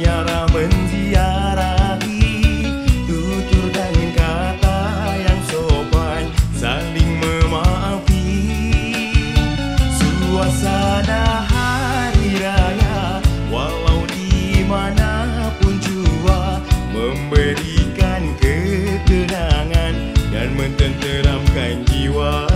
ziarah menziarahi, tutur dengan kata yang sopan, saling memaafi. Suasana hari raya walau di manapun jua, memberikan ketenangan dan mententeramkan jiwa.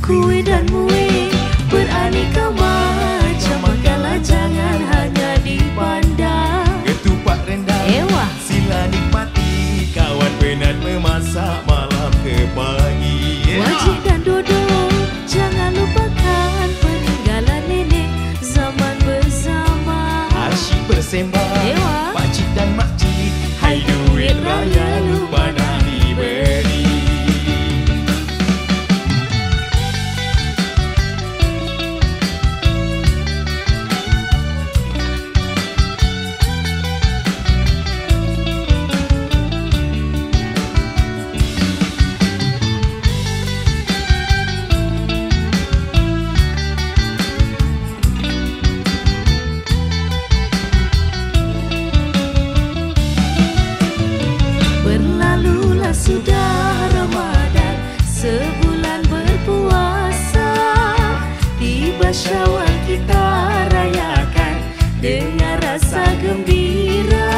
Kuih dan muih beraneka macam, makalah jangan hanya dipandang. Ketupat rendang, Ewah. sila nikmati, kawan penat memasak malam ke pagi. Wajib dan dodol, jangan lupakan peninggalan nenek zaman bersama. Asyik bersembang, Ewah. pakcik dan makcik, hai duit raya lupa nak diberi. Berlalulah sudah Ramadan, sebulan berpuasa. Tiba Syawal kita rayakan dengan rasa gembira.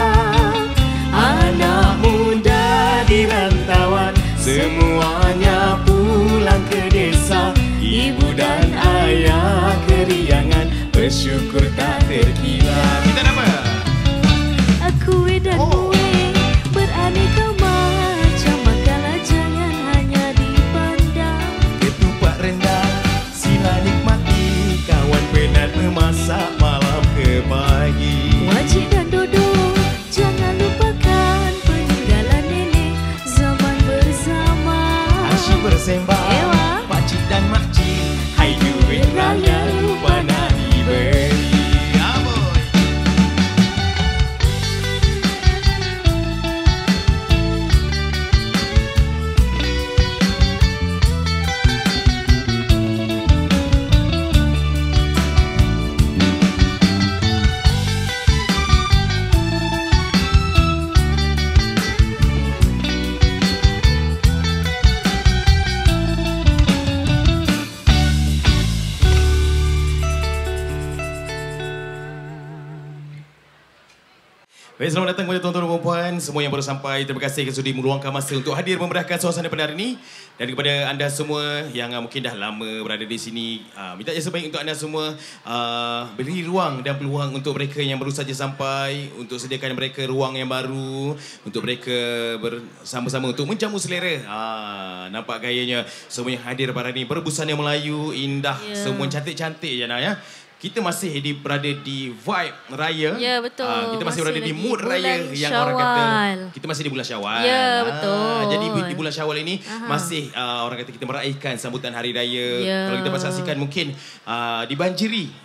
Anak muda di rantauan, semuanya pulang ke desa. Ibu dan ayah keriangan, bersyukur tak terkira. Kita nama Kuih dan muih beraneka macam, makalah jangan hanya dipandang. ketupat rendang, sila nikmati, kawan penat memasak malam ke pagi. Wajib dan dodol, jangan lupakan peninggalan nenek zaman bersama. Asyik bersembang, Ewah. pakcik dan makcik, hai duit raya lupa nak diberi. Aboy. Baik, selamat datang kepada tuan-tuan dan puan-puan semua yang baru sampai. Terima kasih kerana sudi meluangkan masa untuk hadir memeriahkan suasana pada hari ini. Dan kepada anda semua yang mungkin dah lama berada di sini, minta jasa baik untuk anda semua beri ruang dan peluang untuk mereka yang baru saja sampai, untuk sediakan mereka ruang yang baru, untuk mereka bersama-sama untuk menjamu selera. Nampak gayanya semua yang hadir pada hari ini berbusannya Melayu, indah, semua cantik-cantik je nak ya. Kita masih berada di vibe raya. Ya, betul. Kita masih berada di lagi mood bulan raya yang Syawal. orang kata kita masih di bulan Syawal. Ya, betul. Jadi di bulan Syawal ini masih orang kata kita meraihkan sambutan hari raya. Ya. Kalau kita saksikan mungkin dibanjiri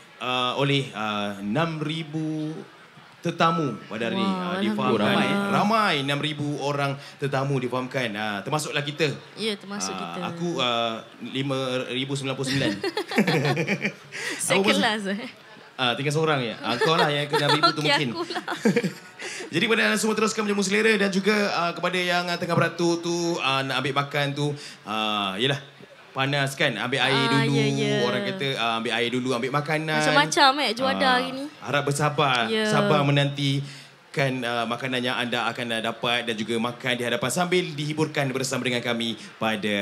oleh 6,000 tetamu pada hari ini. Difahamkan ramai 6,000 orang tetamu difahamkan. Termasuklah kita. Ya, termasuk kita. Aku 5,099. Sekelas Tinggal seorang ya. Kau lah yang kena 6,000 tu mungkin. Jadi kepada anda semua teruskan menjamu selera, dan juga kepada yang tengah beratur tu nak ambil makan tu, yelah panas kan, ambil air dulu. Orang kata ambil air dulu, ambil makanan. Macam-macam juada hari ni. Harap bersabar, sabar menanti kan makanan yang anda akan dapat dan juga makan di hadapan sambil dihiburkan bersama dengan kami pada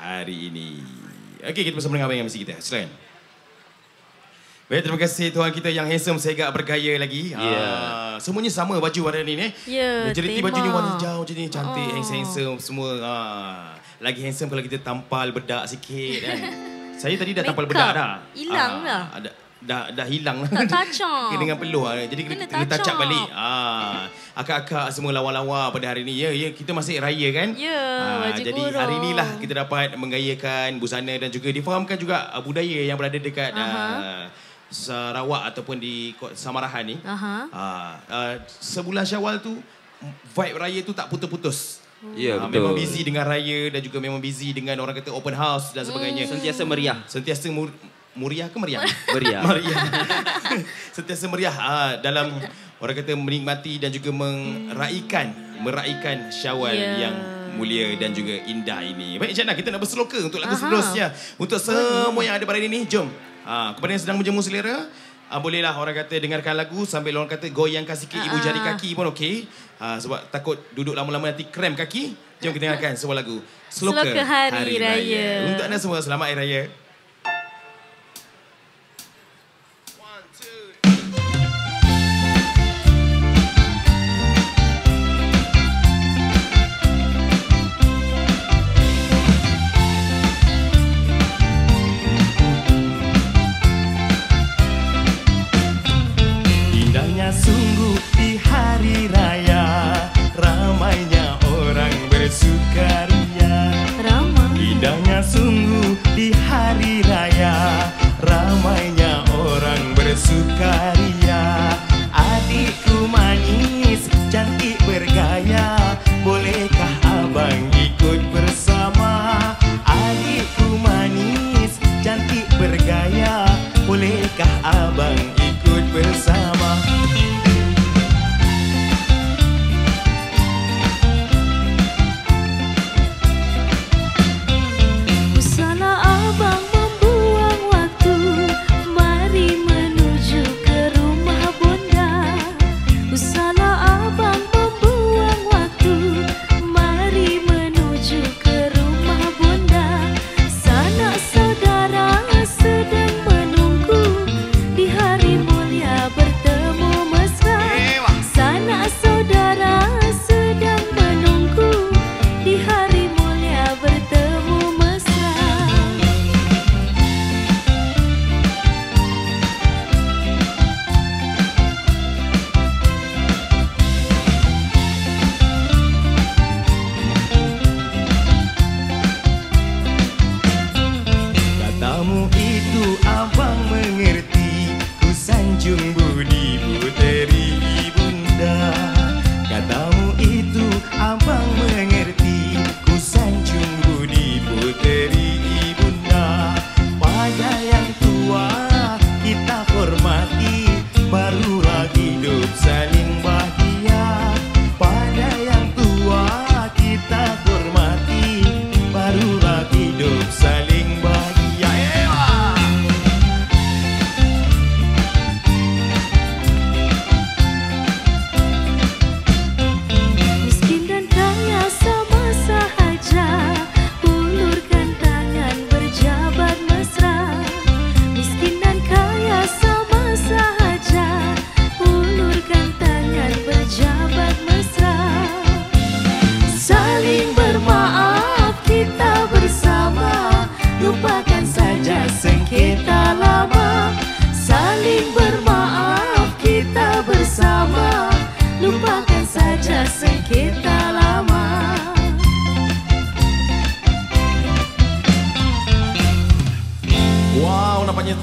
hari ini. Okey, kita bersama dengan abang MC kita. Silakan. Baik, terima kasih tuan kita yang handsome, segak bergaya lagi. Semuanya sama baju pada ni ni. Majoriti bajunya warna hijau je ni, cantik, handsome semua. Lagi handsome kalau kita tampal bedak sikit kan. Saya tadi dah tampal bedak dah. Hilang dah. Dah hilang. Tak touch-up. Dengan peluh. Jadi kena touch up balik. Akak-akak semua lawa-lawa pada hari ni. Ya, kita masih raya kan? Jadi hari inilah kita dapat menggayakan busana dan juga difahamkan juga budaya yang berada dekat Sarawak ataupun di Samarahan ni. Sebulan Syawal tu vibe raya tu tak putus-putus. Ya, betul. Memang busy dengan raya dan juga memang busy dengan orang kata open house dan sebagainya. Sentiasa meriah. Sentiasa meriah ke meriah? Meriah. Meriah. Sentiasa meriah dalam orang kata menikmati dan juga meraihkan Syawal yang mulia dan juga indah ini. Baik Jana, kita nak berseloka untuk lagu seterusnya. Untuk semua yang ada pada hari ini, jom. Kepada yang sedang menjemu selera, bolehlah orang kata dengarkan lagu sambil orang kata goyangkan sikit ibu jari kaki pun okey. Sebab takut duduk lama-lama nanti krem kaki. Jom kita dengarkan sebuah lagu Seloka Hari Raya. Untuk anda semua, selamat Hari Raya. Sungguh di hari raya, ramainya orang bersukaria. Indahnya sungguh di hari raya, ramainya orang bersukaria. Adikku manis, cantik bergaya, bolehkah abang ikut bersama? Adikku manis, cantik bergaya, bolehkah abang ikut bersama?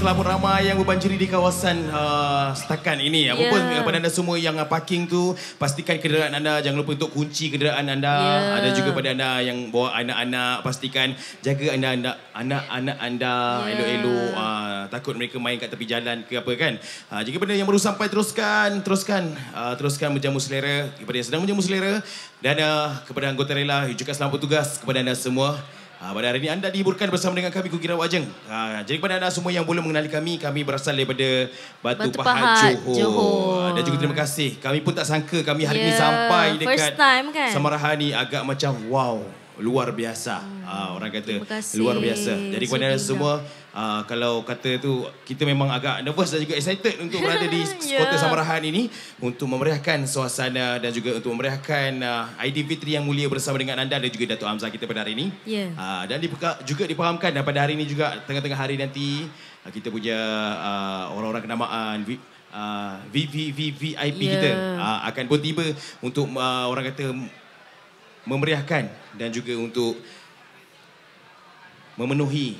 Terlalu ramai yang berbanjiri di kawasan setakan ini. Apapun kepada anda semua yang parking tu, pastikan kenderaan anda, jangan lupa untuk kunci kenderaan anda. Ada juga pada anda yang bawa anak-anak, pastikan jaga anak-anak anda elok-elok. Takut mereka main kat tepi jalan ke apa kan. Jika benda yang baru sampai, teruskan menjamu selera. Kepada yang sedang menjamu selera dan kepada anggota rela, juga selamat bertugas kepada anda semua. Pada hari ini anda dihiburkan bersama dengan kami Kugira Wajeng. Jadi kepada anda semua yang belum mengenali kami berasal daripada Batu Pahat, Johor. Dan juga terima kasih. Kami pun tak sangka kami hari ini sampai dekat Samarahan ni agak macam wow, luar biasa. Orang kata luar biasa. Jadi kepada anda semua, kalau kata tu kita memang agak nervous dan juga excited untuk berada di kota Samarahan ini untuk memeriahkan suasana dan juga untuk memeriahkan Aidilfitri yang mulia bersama dengan anda dan juga Datuk Hamzah kita pada hari ini. Dan juga dipahamkan pada hari ini juga tengah-tengah hari nanti kita punya orang-orang kenamaan VIP kita akan pun tiba untuk orang kata memeriahkan dan juga untuk memenuhi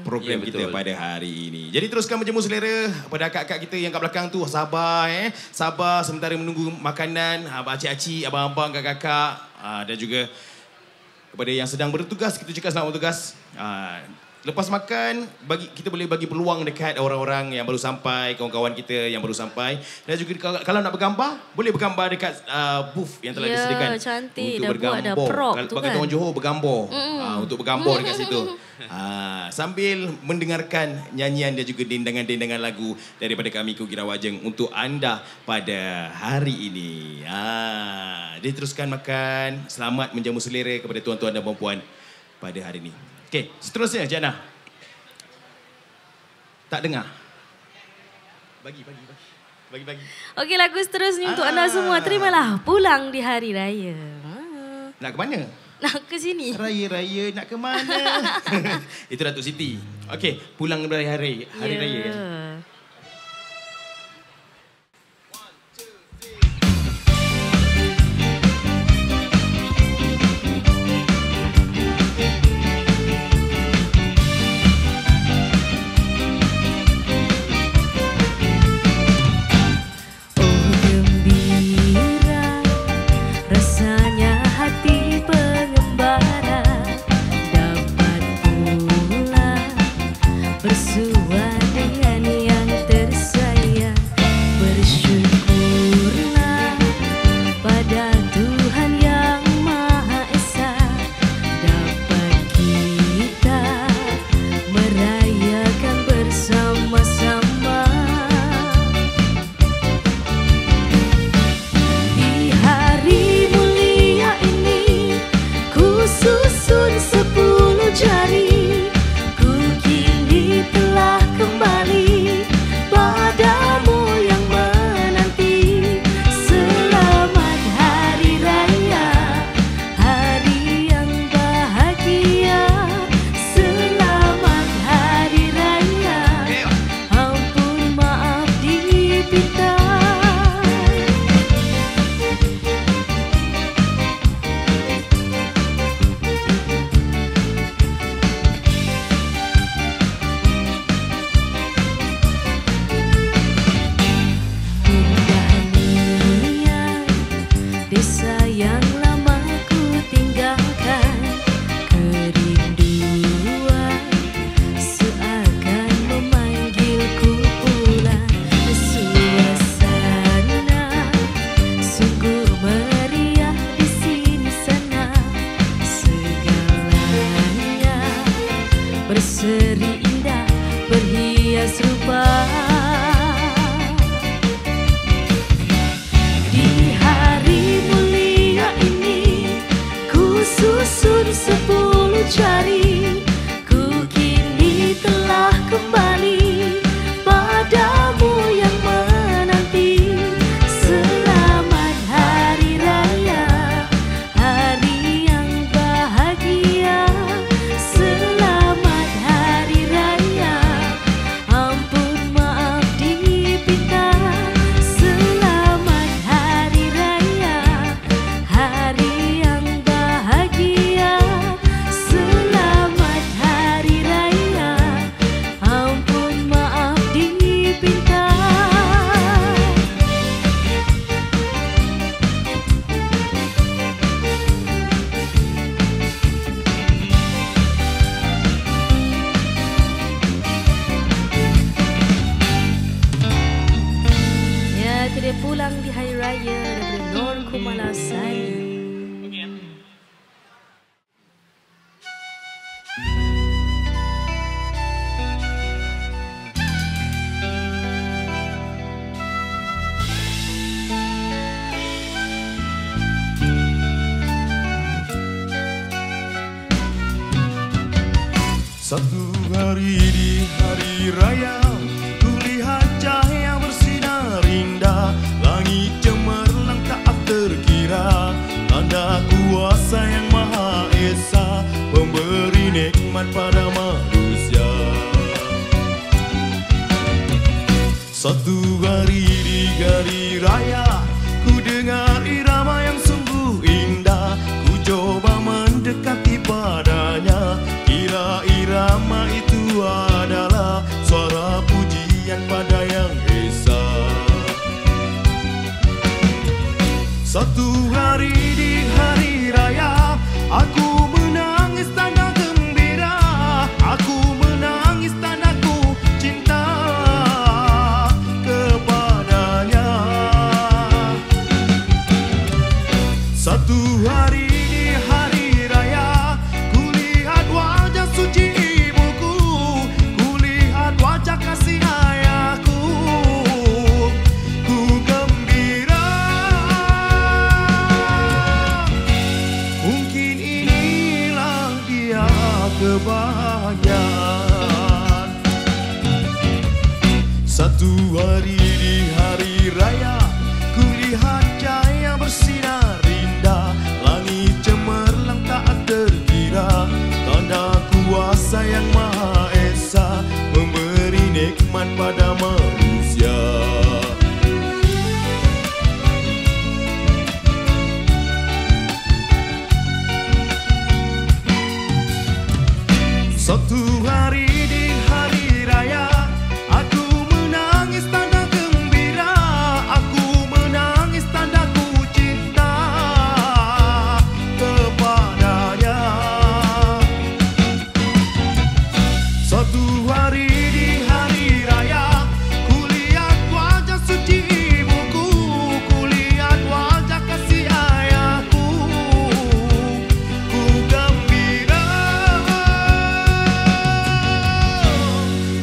program kita pada hari ini. Jadi teruskan menjemu selera pada akak-akak kita yang kat belakang tu. Sabar sabar sementara menunggu makanan. Acik-acik, abang-abang, kakak-kakak dan juga kepada yang sedang bertugas, kita cakap selamat bertugas. lepas makan kita boleh bagi peluang dekat orang-orang yang baru sampai, kawan-kawan kita yang baru sampai. Dan juga kalau nak bergambar, boleh bergambar dekat booth yang telah disediakan. Cantik. Untuk Dah buat dah prop tu Kalau kan. orang Johor bergambar. Untuk bergambar dekat situ. Sambil mendengarkan nyanyian dan juga dendangan-dendangan lagu daripada kami Kukira Wajeng untuk anda pada hari ini. Diteruskan makan. Selamat menjamu selera kepada tuan-tuan dan puan-puan pada hari ini. Okey, seterusnya Jana. Tak dengar. Bagi. Okey, lagu seterusnya untuk anda semua. Terimalah Pulang di Hari Raya. Nak ke mana? Nak ke sini. Raya-raya nak ke mana? Itu Datuk Siti. Okey, pulang dari hari raya kan. Berseri indah, berhias rupa. Di hari mulia ini, ku susun 10 jari. Ku kini telah kembali padamu yang menanti. Selamat Hari Raya, hari yang bahagia. Dia pulang di hari raya daripada Nur Kumalasari. Satu hari di hari raya, kulihat cahaya bersinar indah. Langit cemerlang tak terkira, tanda kuasa yang maha esa, memberi nikmat pada manusia. Satu hari di hari raya, ku dengar irama yang sungguh indah. Ku coba mendekati padanya, kira irama itu adalah suara pujian pada yang esa. Satu hari di hari raya, aku menangis tanda gembira. Aku Satu hari di hari raya, kulihat wajah suci ibuku, kulihat wajah kasih ayahku, ku gembira. Mungkin inilah dia kebahagiaan. Satu hari di hari raya, kulihat cahaya bersinar indah, langit cemerlang tak terkira, tanda kuasa yang Maha Esa memberi nikmat pada manusia. Satu hari di hari raya, aku menangis tanda gembira, aku menangis tanda ku cinta kepadanya. Satu hari di hari raya, kulihat wajah suci ibuku, kulihat wajah kasih ayahku, ku gembira.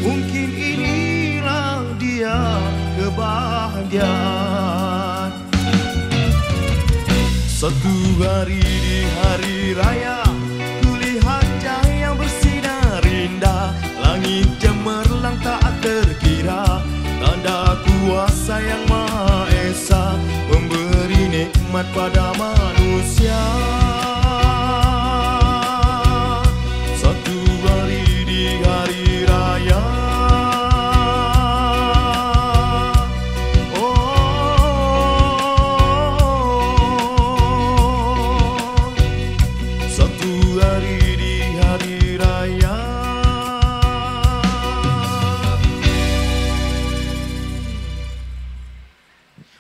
Mungkin inilah dia kebahagiaan. Satu hari di hari raya, kulihat cahaya bersinar indah, langit cemerlang tak terkira, tanda kuasa yang Maha Esa memberi nikmat pada manusia. Satu hari di hari raya, satu hari di hari raya.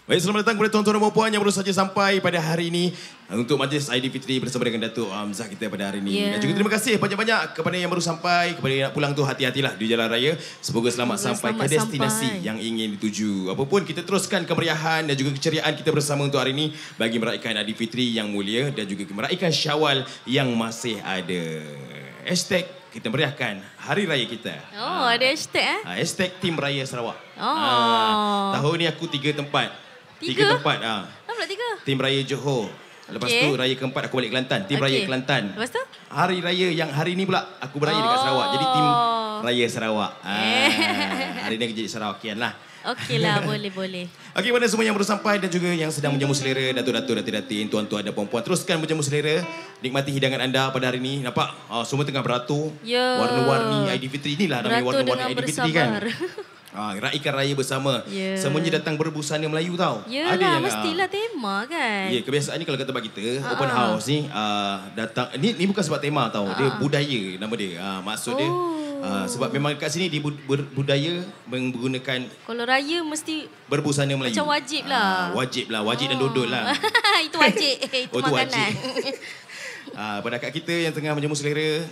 Baik, selamat datang kepada tuan-tuan dan puan yang baru saja sampai pada hari ini untuk majlis Aidilfitri bersama dengan Datuk Hamzah kita pada hari ini. Dan juga terima kasih banyak-banyak kepada yang baru sampai, kepada yang nak pulang tu hati-hatilah di jalan raya. Semoga selamat sampai ke destinasi yang ingin dituju. Apapun kita teruskan kemeriahan dan juga keceriaan kita bersama untuk hari ini bagi meraihkan Aidilfitri yang mulia dan juga meraihkan Syawal yang masih ada. Hashtag kita meriahkan hari raya kita. Oh, ada hashtag Hashtag Tim Raya Sarawak. Tahun ni aku 3 tempat. Tiga tempat. Apa pula 3? Tim Raya Johor. Lepas tu raya keempat aku balik Kelantan. Tim Raya Kelantan. Lepas tu? Hari raya yang hari ni pula aku beraya dekat Sarawak. Jadi Tim Raya Sarawak. Hari ni aku jadi Sarawakian lah. Okeylah, boleh. Okey, kepada semua yang baru sampai dan juga yang sedang menjamu selera, datuk-datuk, datin-datin, tuan-tuan dan puan-puan, teruskan menjamu selera. Nikmati hidangan anda pada hari ini. Nampak? Semua tengah beratur. Warna-warni Aidilfitri. Inilah namanya warna-warni Aidilfitri kan. Raikan raya bersama. Semuanya datang berbusana Melayu tau. Ada yang mestilah tema kan. Ya, kebiasaannya kalau kat tempat kita open house ni datang ni bukan sebab tema tau. Dia budaya nama dia. Maksud dia sebab memang kat sini di budaya menggunakan kalau raya mesti berbusana Melayu. Macam wajib lah. Wajib dan dodol lah. Itu wajib. Itu makanan. Pada kat kita yang tengah menjamu selera,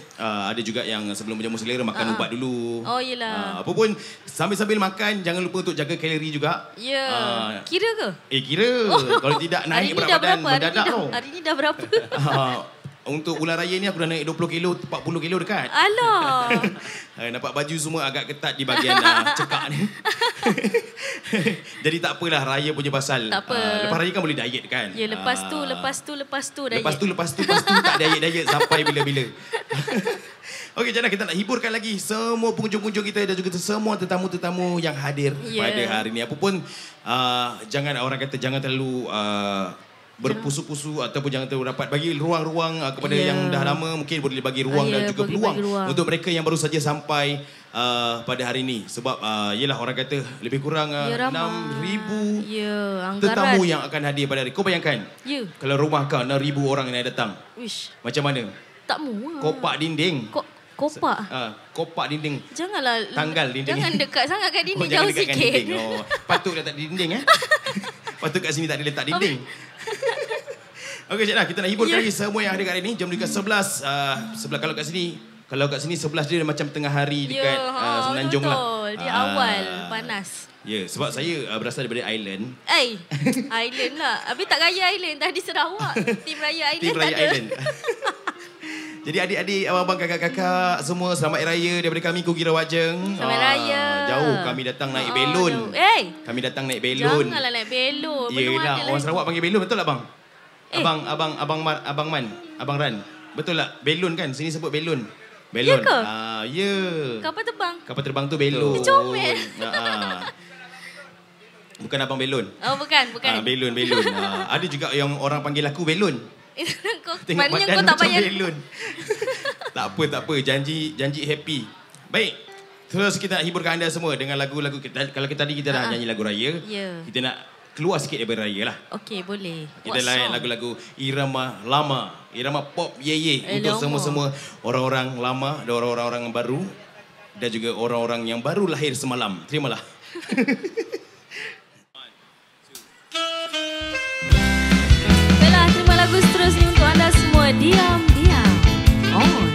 ada juga yang sebelum menjamu selera makan ubat dulu. Oh yelah. Apa pun sambil-sambil makan jangan lupa untuk jaga kalori juga. Ya. Kira ke? Kira. Kalau tidak naik berat badan mendadak tau. Hari ni dah berapa? Untuk bulan raya ni aku dah naik 20 kilo, 40 kilo dekat. Alah. Nampak baju semua agak ketat di bahagian cekak ni. Jadi tak apalah raya punya pasal. Tak apa. Lepas raya kan boleh diet kan. Ya, lepas tu diet. Lepas tu tak diet sampai bila-bila. Okey, jana kita nak hiburkan lagi semua pengunjung-pengunjung kita dan juga semua tetamu-tetamu yang hadir pada hari ini. Apapun jangan orang kata jangan terlalu berpusu-pusu ataupun jangan terlalu rapat. Bagi ruang-ruang kepada yang dah lama, mungkin boleh bagi ruang dan juga peluang untuk mereka yang baru saja sampai pada hari ini. Sebab yelah orang kata lebih kurang 6,000 tetamu yang akan hadir pada hari. Kau bayangkan kalau rumah kau 6,000 orang yang datang. Macam mana? Tak muat. Kopak dinding. Kopak? Kopak dinding. Janganlah. Tanggal dinding. Jangan dekat sangat kat dinding. Jangan jauh dekatkan sikit. dinding. Patut letak di dinding Patut kat sini tak ada letak dinding. Okey, Cik Nah, kita nak hiburkan lagi semua yang ada kat hari ni. Jam dekat 11. Sebelah kalau kat sini 11 dia macam tengah hari dekat Semenanjung lah. betul. Dia awal panas. Ya, sebab saya berasal daripada Island. Island lah. Habis tak Raya Island. Tadi Sarawak. Tim Raya Island Tim Raya tak ada. Island. Jadi adik-adik, abang-abang, kakak-kakak semua selamat Hari Raya daripada kami Kugira Wajeng. Selamat Raya. Jauh kami datang naik belon. Kami datang naik belon. Janganlah naik belon. Yelah, orang Sarawak panggil belon, betul tak bang? Abang Man, Abang Ran. Betul tak? Belon kan? Sini sebut belon. Belon. Ya ke? Ya. Kapal terbang? Kapal terbang tu belon. Comel. Bukan abang belon. Oh, bukan. Belon. Ada juga yang orang panggil aku belon. Maknanya kau tak payah. Belon. tak apa. Janji happy. Baik. Terus kita nak hiburkan anda semua dengan lagu-lagu kita. Kalau tadi kita dah nyanyi lagu raya, kita nak keluar sikit daripada raya lah. Okey, boleh. Kita layan lagu-lagu irama lama, irama pop ye untuk semua-semua orang-orang lama dan orang-orang yang baru dan juga orang-orang yang baru lahir semalam. Terimalah. Baiklah, terima lagu seterusnya untuk anda semua. Diam. On.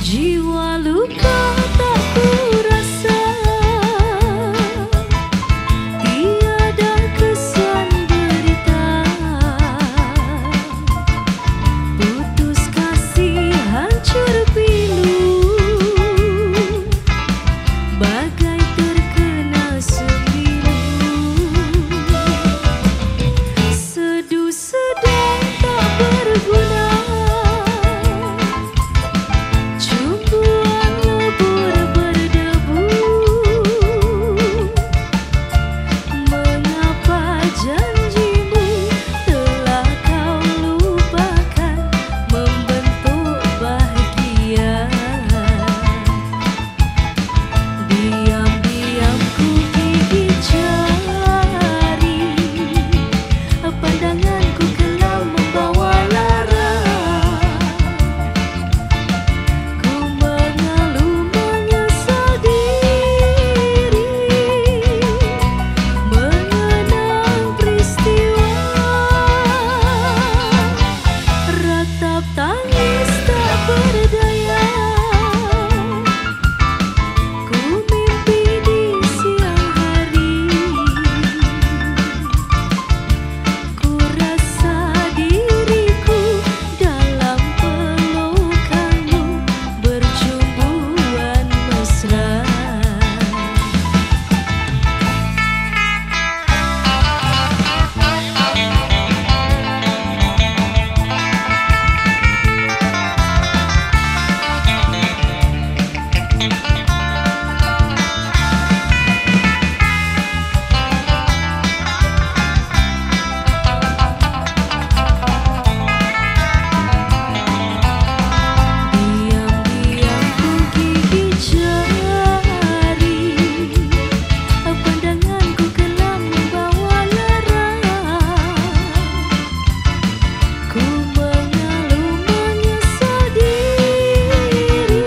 Jiwa luka tak kurasa, tiada kesan derita. Putus kasih hancur pilu, bagai terkena sembilu. Seduh sedang tak berguna, cumbuan lebur berdebu. Mengapa janjimu telah kau lupakan membentuk bahagia? Diam-diam ku gigit jari, pandanganku kelam membawa lara. Ku mengeluh menyesal diri, mengenang peristiwa. Ratap tangis tak berdaya, ku mimpi di siang hari. Ku rasa diriku dalam pelukanmu bercumbuan mesra. Diam-diam ku gigit jari, pandanganku kelam membawa lara. Ku mengeluh menyesal diri,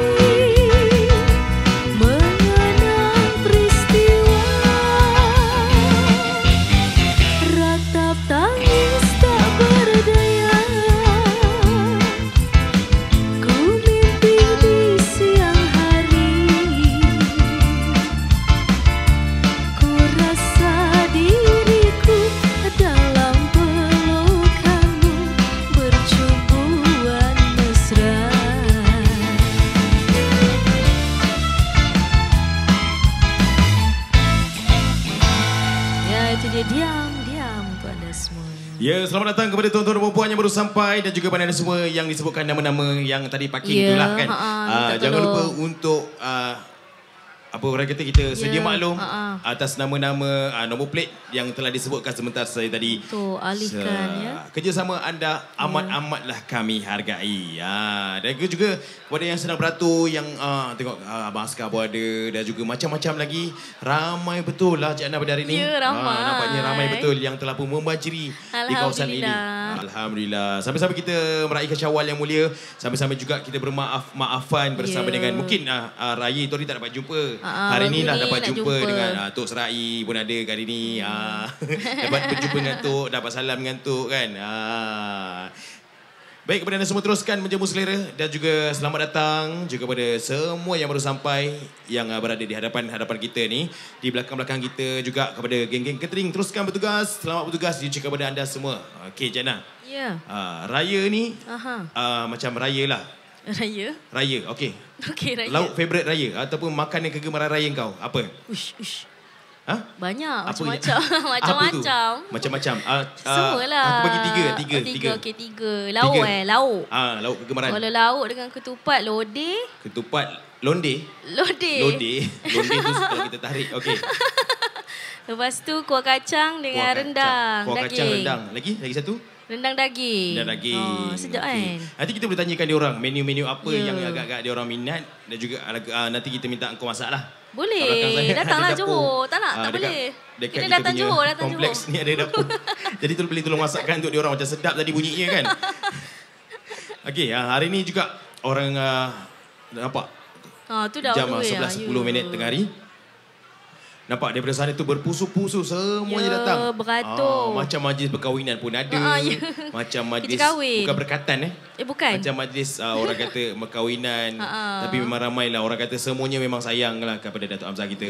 mengenang peristiwa. Ratap tangis tak berdaya, ku mimpi di siang hari. Ku rasa diriku dalam pelukanmu bercumbuan mesra. Ya, itu dia diam untuk anda semua. Ya, selamat datang kepada tuan-tuan dan puan-puan yang baru sampai dan juga pada anda semua yang disebutkan nama-nama yang tadi parking itulah kan. Jangan lupa untuk apa orang kata kita sedia maklum atas nama-nama nombor plate yang telah disebutkan sebentar saya tadi. Betul, alihkan ya. Kerjasama anda amat-amatlah kami hargai. Dan juga kepada yang sedang beratur, yang tengok Abang Askar pun ada dan juga macam-macam lagi. Ramai betul lah Cik Ana pada hari ini. Ya, ramai. Nampaknya ramai betul yang telah pun membanjiri di kawasan ini. Alhamdulillah. Sampai-sampai kita meraihkan Syawal yang mulia. Sampai-sampai juga kita bermaafan bersama dengan mungkin Raya itu tak dapat jumpa. Hari ni lah dapat jumpa dengan Tok Serai pun ada kali ni. Dapat berjumpa dengan Tok, dapat salam dengan Tok kan. Baik, kepada anda semua teruskan menjamu selera dan juga selamat datang juga kepada semua yang baru sampai yang berada di hadapan kita ni, di belakang-belakang kita juga, kepada geng-geng catering teruskan bertugas. Selamat bertugas juga kepada anda semua. Okey, Jana. Ya. Raya ni macam raya lah. Raya, okey. Okey, raya. Lauk favourite raya ataupun makanan kegemaran raya kau apa? Ush. Apa Banyak, macam-macam. Macam-macam. Macam-macam. Semualah. Aku bagi tiga. Okey, tiga. Lauk. Lauk. Lauk kegemaran. Kalau lauk dengan ketupat, lodeh. Ketupat, londe tu kalau kita tarik. Okey. Lepas tu kuah kacang dengan rendang. Kuah kacang rendang. Lagi satu? Rendang daging. Sedap kan? Nanti kita boleh tanyakan dia orang menu-menu apa yang agak-agak dia orang minat, dan juga nanti kita minta engkau masak lah. Boleh. Datanglah Johor. Tak boleh. Kita datang Johor. Kompleks ni ada dapur. Jadi tu boleh tolong masakkan untuk dia orang. Macam sedap tadi bunyinya kan. Okey, hari ni juga orang nampak tu dah jam 11:10 tengah hari. Nampak daripada sana tu berpusu-pusu semuanya datang. Beratur. Macam majlis perkahwinan pun ada. Macam majlis bukan berkatan bukan. Macam majlis orang kata perkahwinan. Tapi memang ramailah orang kata semuanya memang sayanglah kepada Datuk Hamzah kita.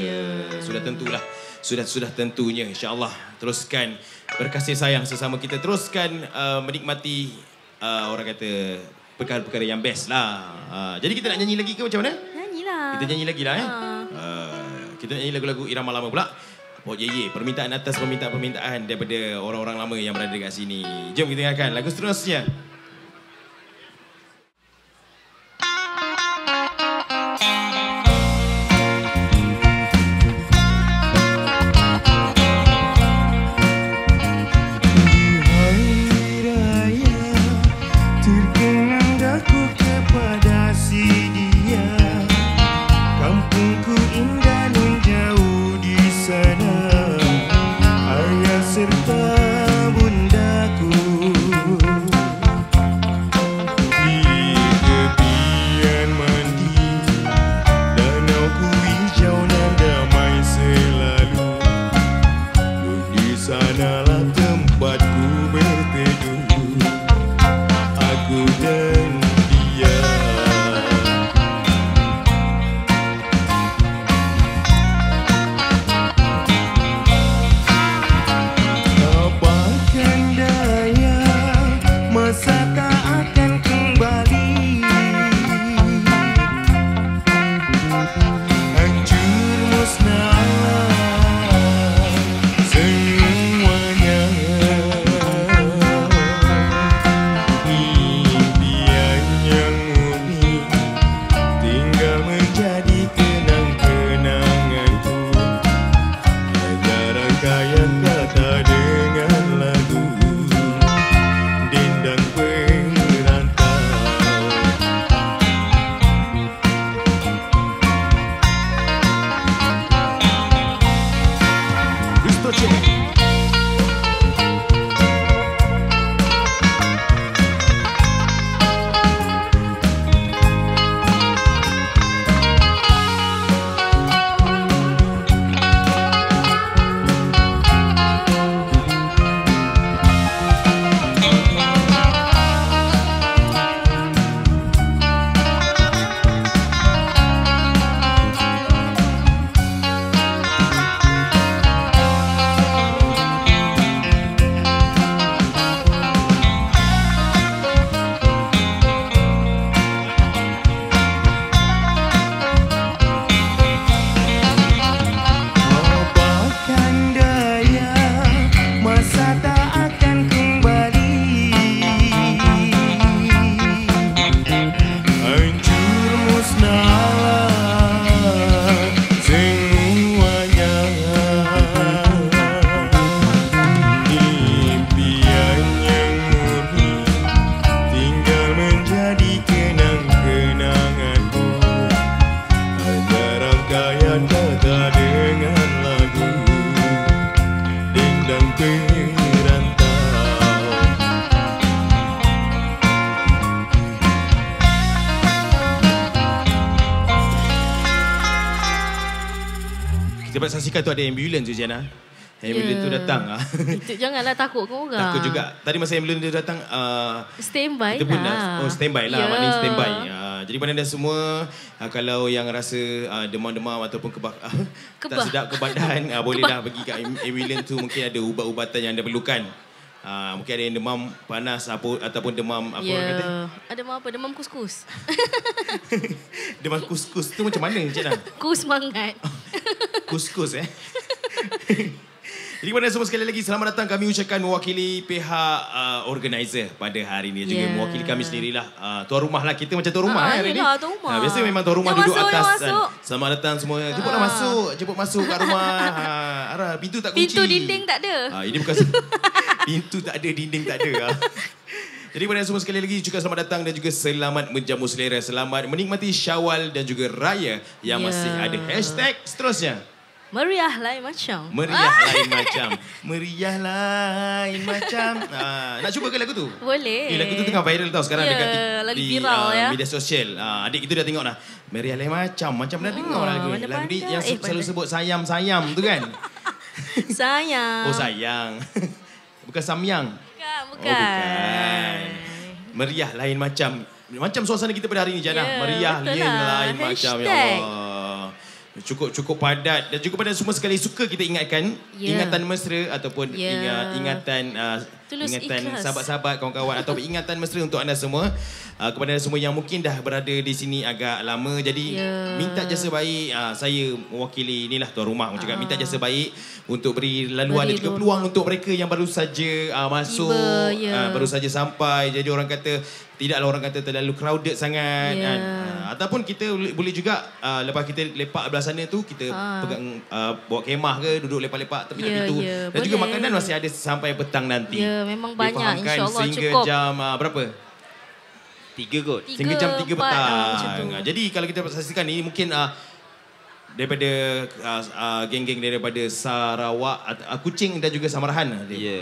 Sudah tentulah. Sudah tentunya, insya-Allah. Teruskan berkasih sayang sesama kita. Teruskan menikmati orang kata perkara-perkara yang best lah. Jadi kita nak nyanyi lagi ke macam mana? Nyanyilah. Kita nyanyi lagi lah kita nyanyi lagu-lagu irama lama pula. Pok Ye, permintaan atas permintaan daripada orang-orang lama yang berada dekat sini. Jom kita dengarkan lagu seterusnya. Kita dapat saksikan tu ada ambulans tu Jana. Ambulans tu datang. Itu janganlah takut kau orang. Takut juga. Tadi masa ambulans tu datang standby kita pun lah. Standby lah. Maknanya standby. Jadi pada anda semua kalau yang rasa demam-demam ataupun tak sedap ke badan bolehlah pergi kat ambulans tu. Mungkin ada ubat-ubatan yang anda perlukan. Mungkin ada yang demam panas ataupun demam apa orang kata? Ada demam apa? Demam kuskus. Demam kuskus tu macam mana Cik Nah? Kus semangat. Kuskus Jadi kepada semua sekali lagi selamat datang kami ucapkan mewakili pihak organizer pada hari ini juga mewakili kami sendirilah tuan rumah lah kita macam tuan rumah hari ni. Tuan rumah. Biasa memang tuan rumah duduk atas selamat datang semua. Jemput masuk kat rumah. Ara pintu tak kunci. Pintu dinding tak ada. Ini bukan pintu tak ada dinding tak ada. Jadi pada semua sekali lagi juga selamat datang dan juga selamat menjamu selera. Selamat menikmati Syawal dan juga Raya yang masih ada hashtag seterusnya. Meriah lain macam. Meriah lain macam. Meriah lain macam. Nak cuba ke lagu tu? Boleh. Lagu tu tengah viral tau sekarang dekat lagi viral media sosial. Adik kita dah tengok dah. Meriah lain macam. Macam dah tengok lagu ni. Lagu ni yang selalu sebut sayam-sayam tu kan? Sayang. Oh sayang. Bukan samyang. Bukan. Oh bukan. Meriah lain macam. Macam suasana kita pada hari ni Jana. Meriah lain macam. Ya Allah. Cukup padat dan juga pada semua sekali suka kita ingatkan ingatan mesra ataupun ingatan sahabat-sahabat kawan-kawan atau ingatan mesra untuk anda semua kepada anda semua yang mungkin dah berada di sini agak lama jadi minta jasa baik saya mewakili inilah tuan rumah cakap minta jasa baik untuk beri laluan dan juga peluang untuk mereka yang baru saja masuk baru saja sampai jadi orang kata tidaklah orang kata terlalu crowded sangat ataupun kita boleh juga lepas kita lepak belah sana tu kita pegang bawa kemah ke duduk lepak-lepak tepi pintu dan juga makanan masih ada sampai petang nanti. Memang banyak insya-Allah sehingga cukup. Jam berapa? 3 kot. Sehingga jam 3 petang. Jadi kalau kita saksikan ni mungkin daripada geng-geng daripada Sarawak, Kuching dan juga Samarahan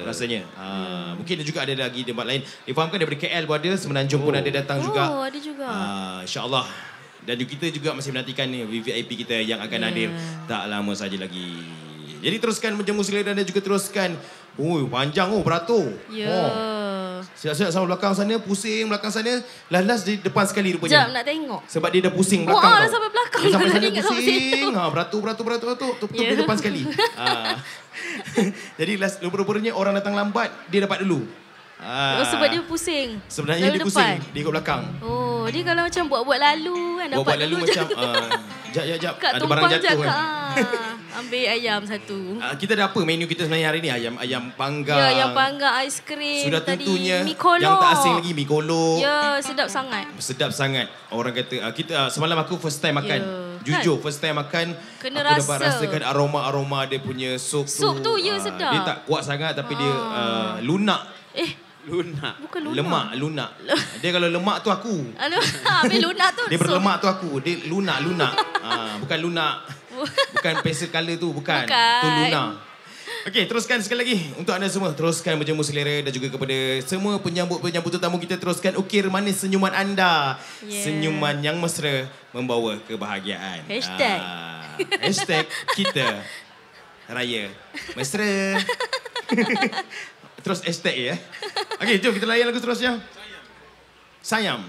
rasanya. Mungkin juga ada lagi tempat lain. Difahamkan daripada KL pun ada, Semenanjung pun ada datang juga. Oh, ada juga. InsyaAllah. Dan kita juga masih menantikan ni VIP kita yang akan hadir tak lama saja lagi. Jadi teruskan menjamu selera dan juga teruskan. Panjang beratur. Siap-siap sama belakang sana, pusing belakang sana. Last di depan sekali rupanya. Sekejap nak tengok. Sebab dia dah pusing belakang tau. Dah sampai belakang. Dia sampai sana pusing. Beratur. Tutup di depan sekali. Jadi last rupanya orang datang lambat, dia dapat dulu. Sebab dia pusing. Sebenarnya dia pusing. Dia ikut belakang. Oh, dia kalau macam buat-buat lalu kan dapat buat lalu macam jap ada barang jatuh kan. Ambil ayam satu. Kita ada apa menu kita sebenarnya hari ni? Ayam panggang. Ayam panggang, aiskrim. Sudah tadi, tentunya mi kolok. Yang tak asing lagi mi kolok. Sedap sangat. Sedap sangat. Orang kata kita semalam aku first time makan. Jujur first time makan kena aku dapat rasakan aroma-aroma dia punya sup tu. Sup tu sedap. Dia tak kuat sangat tapi dia lunak. Lunak. Bukan lunak. Lunak. Dia kalau lemak tu aku. Habis lunak tu. Dia berlemak tu aku. Dia lunak. Bukan lunak. Bukan pastel colour tu. Bukan. Tu lunak. Okey, teruskan sekali lagi. Untuk anda semua, teruskan berjamu selera dan juga kepada semua penyambut-penyambut tetamu kita teruskan ukir manis senyuman anda. Senyuman yang mesra membawa kebahagiaan. Hashtag kita Raya Mesra. Terus hashtag Okey, jom kita layan lagu seterusnya. Sayam.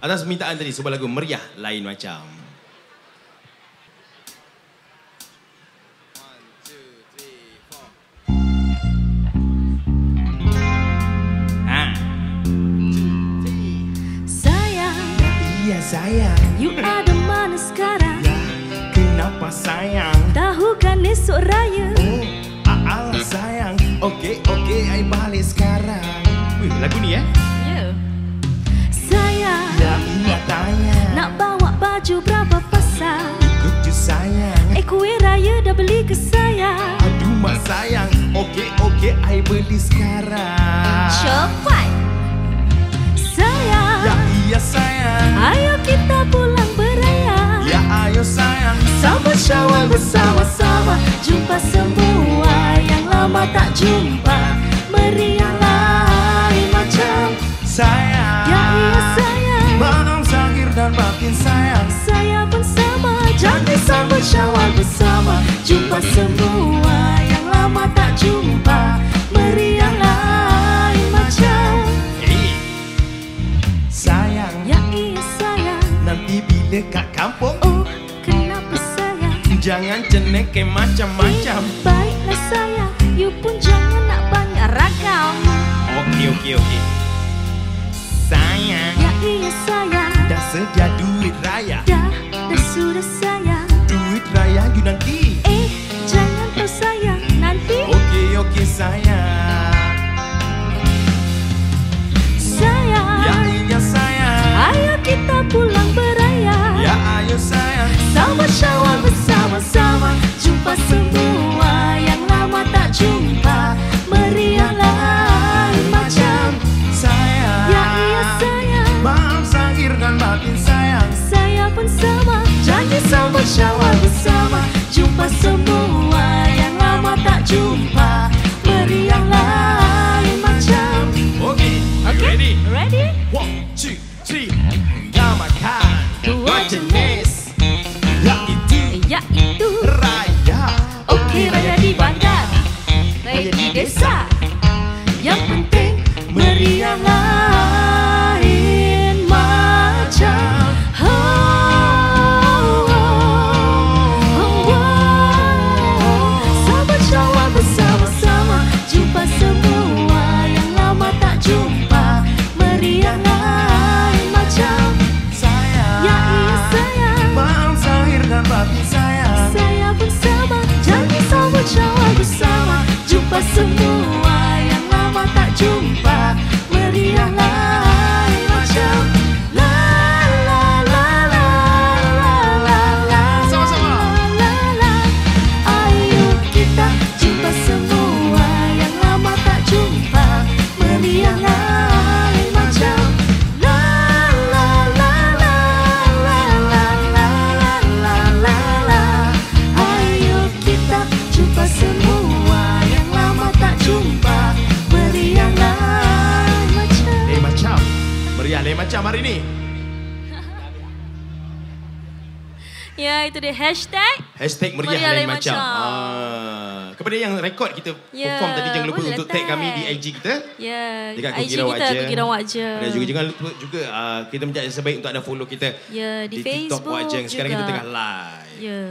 Atas permintaan tadi, sebuah lagu meriah lain macam. 1, 2, 3, 4. Sayang. Iya sayang. You ada mana sekarang? Kenapa sayang? Tahu kan esok raya. Alah sayang. Okey, I balik sekarang. Lagu ni Sayang. Iya tanya. Nak bawa baju berapa pasang? Ikut je sayang. Kuih raya dah beli ke sayang? Aduh mak sayang. Okey, I beli sekarang. Cepat. Sayang. Iya sayang. Ayo kita pulang beraya. Ya ayo sayang. Sambut Syawal bersama-sama. Jumpa semua yang lama tak jumpa. Meriah lain macam. Sayang. Ya iya sayang. Malam Zahir dan batin sayang. Saya pun sama. Jangan disambut sambut Syawal bersama. Jumpa semua yang lama tak jumpa, meriah lain macam. Sayang, Ya iya sayang. nanti bila kat kampung, Oh kenapa sayang? jangan ceneke macam-macam. Baiklah sayang, you pun jangan nak banyak ragam. Okey. Sayang, Ya iya sayang. dah sedia duit raya. Dah sudah sayang. Duit raya you nanti. Jangan kau sayang nanti. Okey sayang. Sayang, Ya iya sayang. ayo kita pulang beraya. Ya ayo sayang. Sambut Syawal bersama-sama. Jumpa semua yang lama tak jumpa, meriah lain macam. Sayang, Ya iya sayang. maaf zahir dan batin sayang. Saya pun sama. Janji sambut Syawal bersama. Jumpa semua yang lama tak jumpa, meriah lain macam. Okey, are you ready? Ready? 1, 2, 3. Namakan dua jenis, yaitu Ya itu. raya. Okey, raya di bandar, raya di desa. Yang penting meriah lain macam. Sambut Syawal bersama-sama. Jumpa semua yang lama tak jumpa, meriah lain macam. Sayang, Ya iya sayang. maaf zahir dan batin sayang. Saya pun sama. Janji sambut Syawal bersama. Jumpa semua yang lama tak jumpa, meriah lain macam. La la la la la la la. Sama-sama. La la. Ayo kita jumpa semua yang lama tak jumpa, meriah lain macam. La la la la la la la la la la. Ayo kita jumpa semua yang lama tak jumpa, meriah lain macam. Macam meriah lain macam hari ni. Ya, itu dia hashtag. Hashtag meriah lain macam. Kepada yang rekod kita Ya, perform tadi, jangan lupa boleh untuk tag kami di tag. IG kita. Ya, Dekat IG Kukira kita Waja. Kukira Waja. Dan juga jangan lupa juga kita menjadi sebaik untuk anda follow kita Ya, di TikTok Facebook Waja. Sekarang juga. kita tengah live. Ya.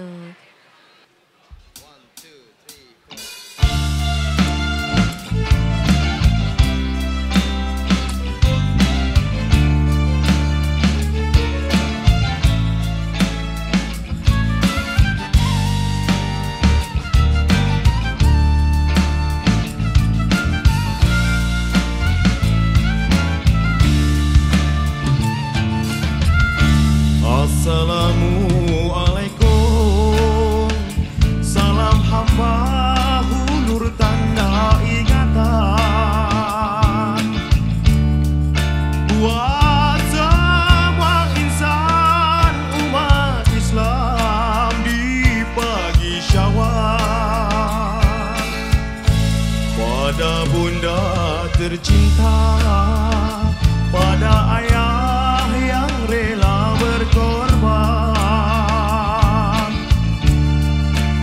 Assalamualaikum, salam hamba hulur tanda ingatan buat semua insan umat Islam di pagi Syawal. Pada bunda tercinta, pada ayah yang rela berkorban,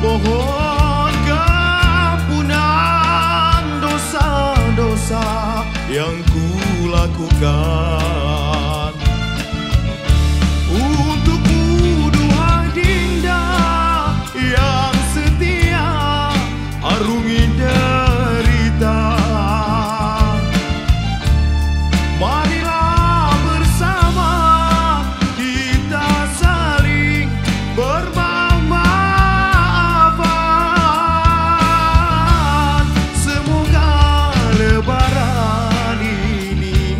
mohon keampunan dosa-dosa yang ku lakukan. Untukmu duhai dinda yang setia, arungi derita. Marilah bersama kita saling bermaaf-maafan. Semoga lebaran ini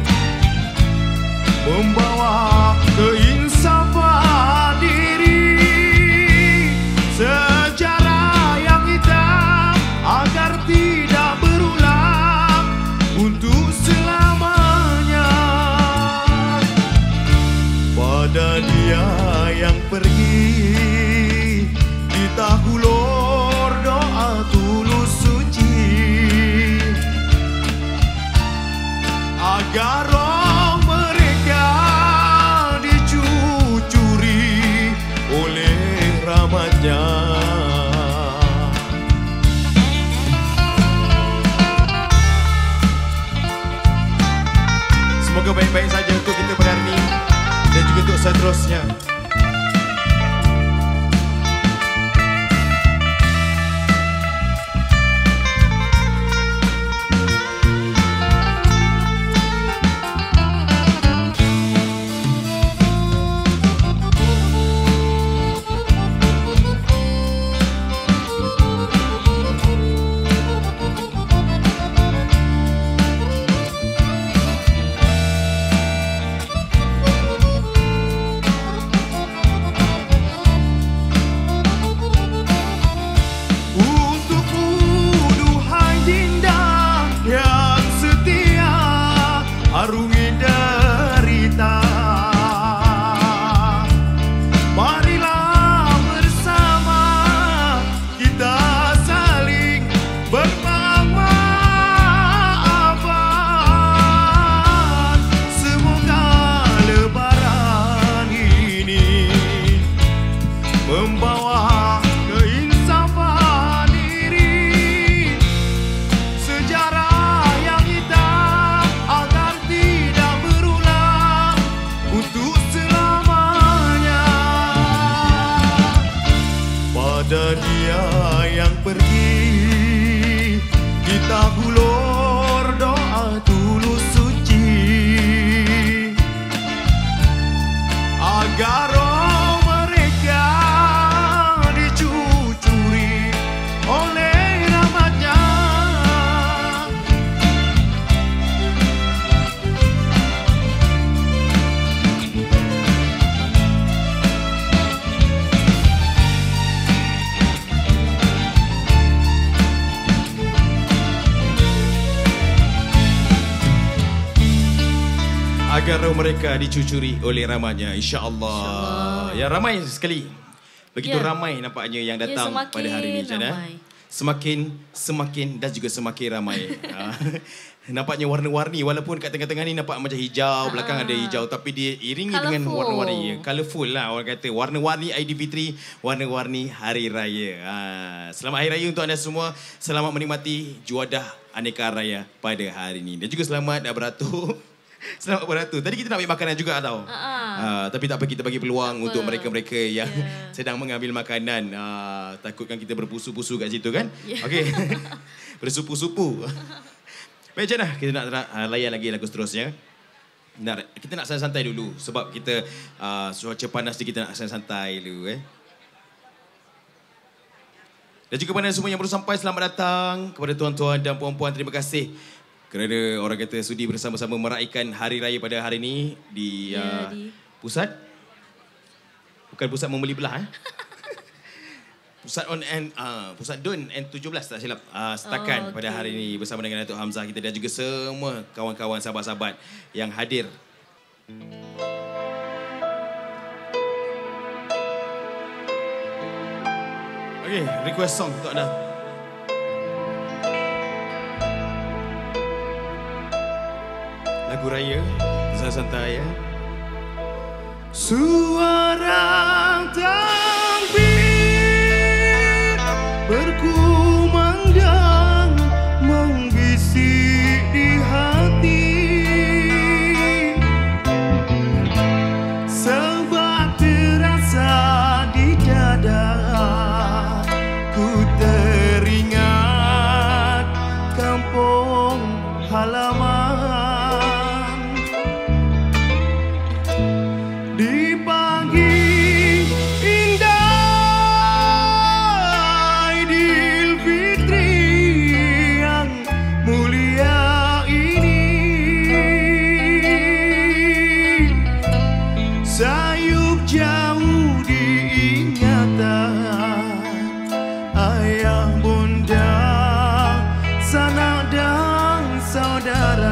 seterusnya. Pada dia yang pergi, kita hulur doa tulus suci agar roh mereka dicucuri oleh rahmat-Nya. Agar roh mereka dicucuri oleh rahmat-Nya, insya-Allah. Ya, ramai sekali. Begitu ramai nampaknya yang datang pada hari ini, Jana. Semakin dan juga semakin ramai. Nampaknya warna-warni, walaupun kat tengah-tengah ni nampak macam hijau, belakang ada hijau, tapi dia iringi dengan warna-warni. Colourful lah orang kata. Warna-warni Aidilfitri, warna-warni Hari Raya. Selamat Hari Raya untuk anda semua. Selamat menikmati juadah aneka raya pada hari ini. Dan juga selamat beratur. Selamat beratur. Tadi kita nak ambil makanan juga tau. Tapi tak apa, kita bagi peluang untuk mereka-mereka yang sedang mengambil makanan. Takutkan kita berpusu-pusu kat situ kan? Okey. Bersupu-supu. Baik, Jana, kita nak layan lagi lagu seterusnya. Kita nak santai-santai dulu sebab kita cuaca panas ni, kita nak santai dulu Dan juga kepada semua yang baru sampai, selamat datang. Kepada tuan-tuan dan puan-puan, terima kasih kerana orang kata sudi bersama-sama meraihkan Hari Raya pada hari ini di pusat. Bukan pusat membeli belah Pusat Pusat Dun N17 tak silap. Setakan pada hari ini bersama dengan Datuk Hamzah kita dan juga semua kawan-kawan sahabat-sahabat yang hadir. Okey, request song untuk anda. Lagu raya, santai ya. Suara takbir berkumandang membisik di hati, sebab terasa di dada ku teringat kampung halaman. Di pagi indah Aidilfitri yang mulia ini, sayup jauh diingatan ayah bunda, sanak dan saudara.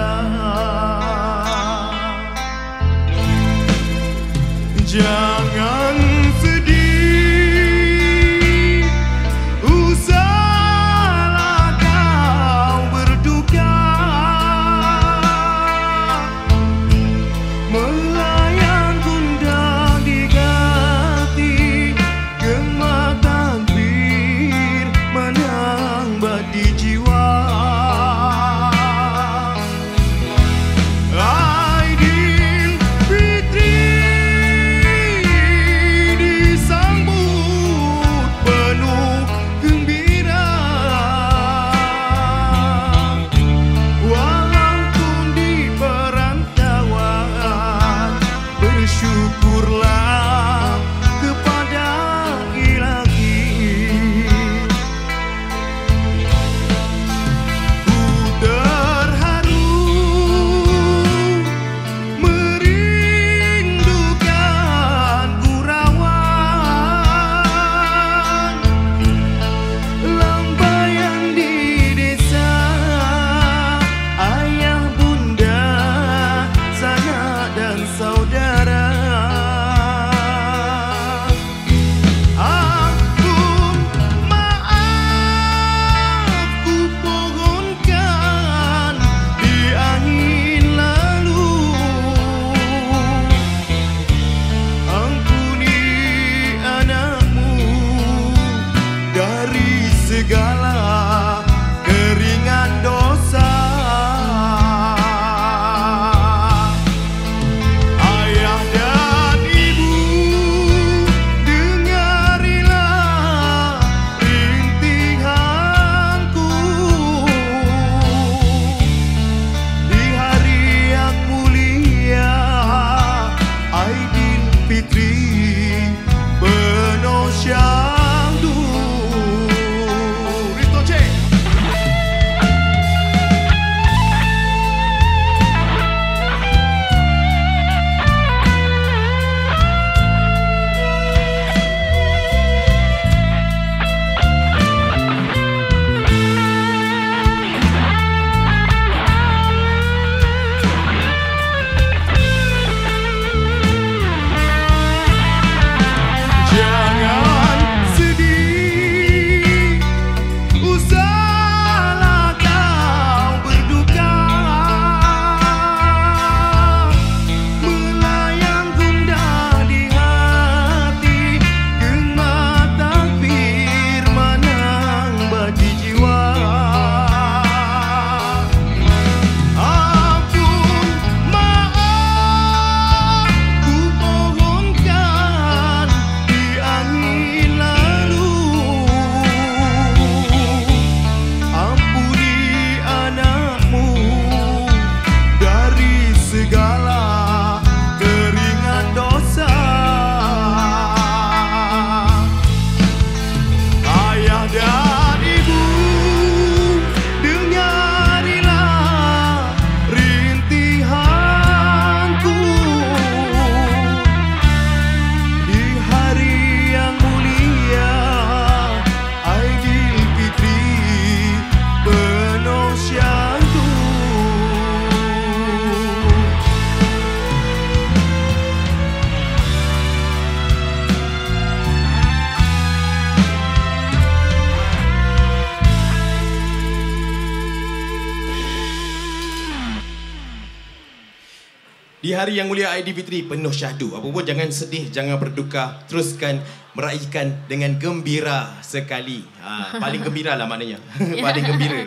Di hari yang mulia Aidilfitri penuh syahdu. Apa pun jangan sedih, jangan berduka. Teruskan meraihkan dengan gembira sekali. Paling gembira lah maknanya. Paling gembira.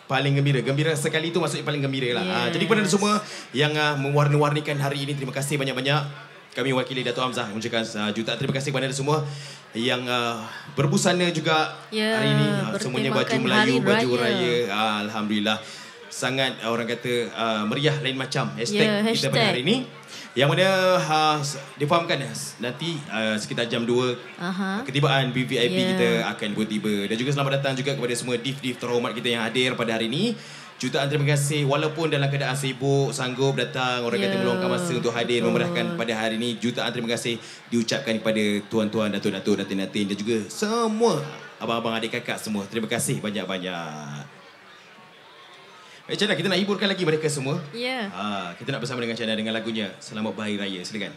Paling gembira. Gembira sekali itu maksudnya paling gembira lah. Jadi kepada semua yang mewarna-warnikan hari ini, terima kasih banyak-banyak. Kami wakili Dato' Hamzah mengucapkan jutaan terima kasih kepada semua yang berbusana juga hari ini. Semuanya baju Melayu, baju raya. Alhamdulillah. Sangat orang kata meriah lain macam kita pada hari ini. Yang mana difahamkan nanti sekitar jam 2 ketibaan VVIP kita akan bertiba. Dan juga selamat datang juga kepada semua div-div terhormat kita yang hadir pada hari ini. Jutaan terima kasih walaupun dalam keadaan sibuk sanggup datang, orang kata meluangkan masa untuk hadir memeriahkan pada hari ini. Jutaan terima kasih diucapkan kepada tuan-tuan, datuk-datuk, datin-datin dan juga semua abang-abang, adik kakak semua. Terima kasih banyak-banyak. Macam mana kita nak hiburkan lagi mereka semua? Kita nak bersama dengan Chana dengan lagunya Selamat Berhari Raya. Silakan.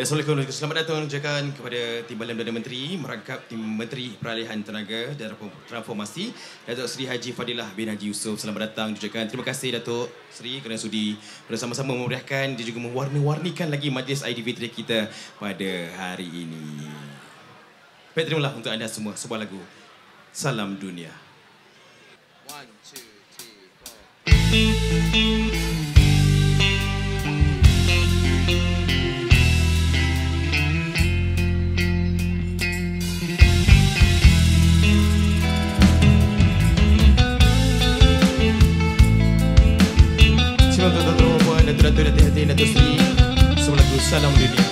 Assalamualaikum. Selamat datang ucapkan kepada Timbalan Perdana Menteri merangkap Tim Menteri Peralihan Tenaga dan Transformasi Datuk Seri Haji Fadilah bin Haji Yusof. Selamat datang ucapkan terima kasih Datuk Seri kerana sudi bersama-sama memeriahkan dan juga mewarna-warnikan lagi majlis Aidilfitri kita pada hari ini. Baik, terimalah untuk anda semua sebuah lagu Salam Dunia. 1, 2, 3, 4. Untuk tuan-tuan puan, datuk-datuk, datin-datin, Datuk Seri, sebuah lagu Salam Dunia.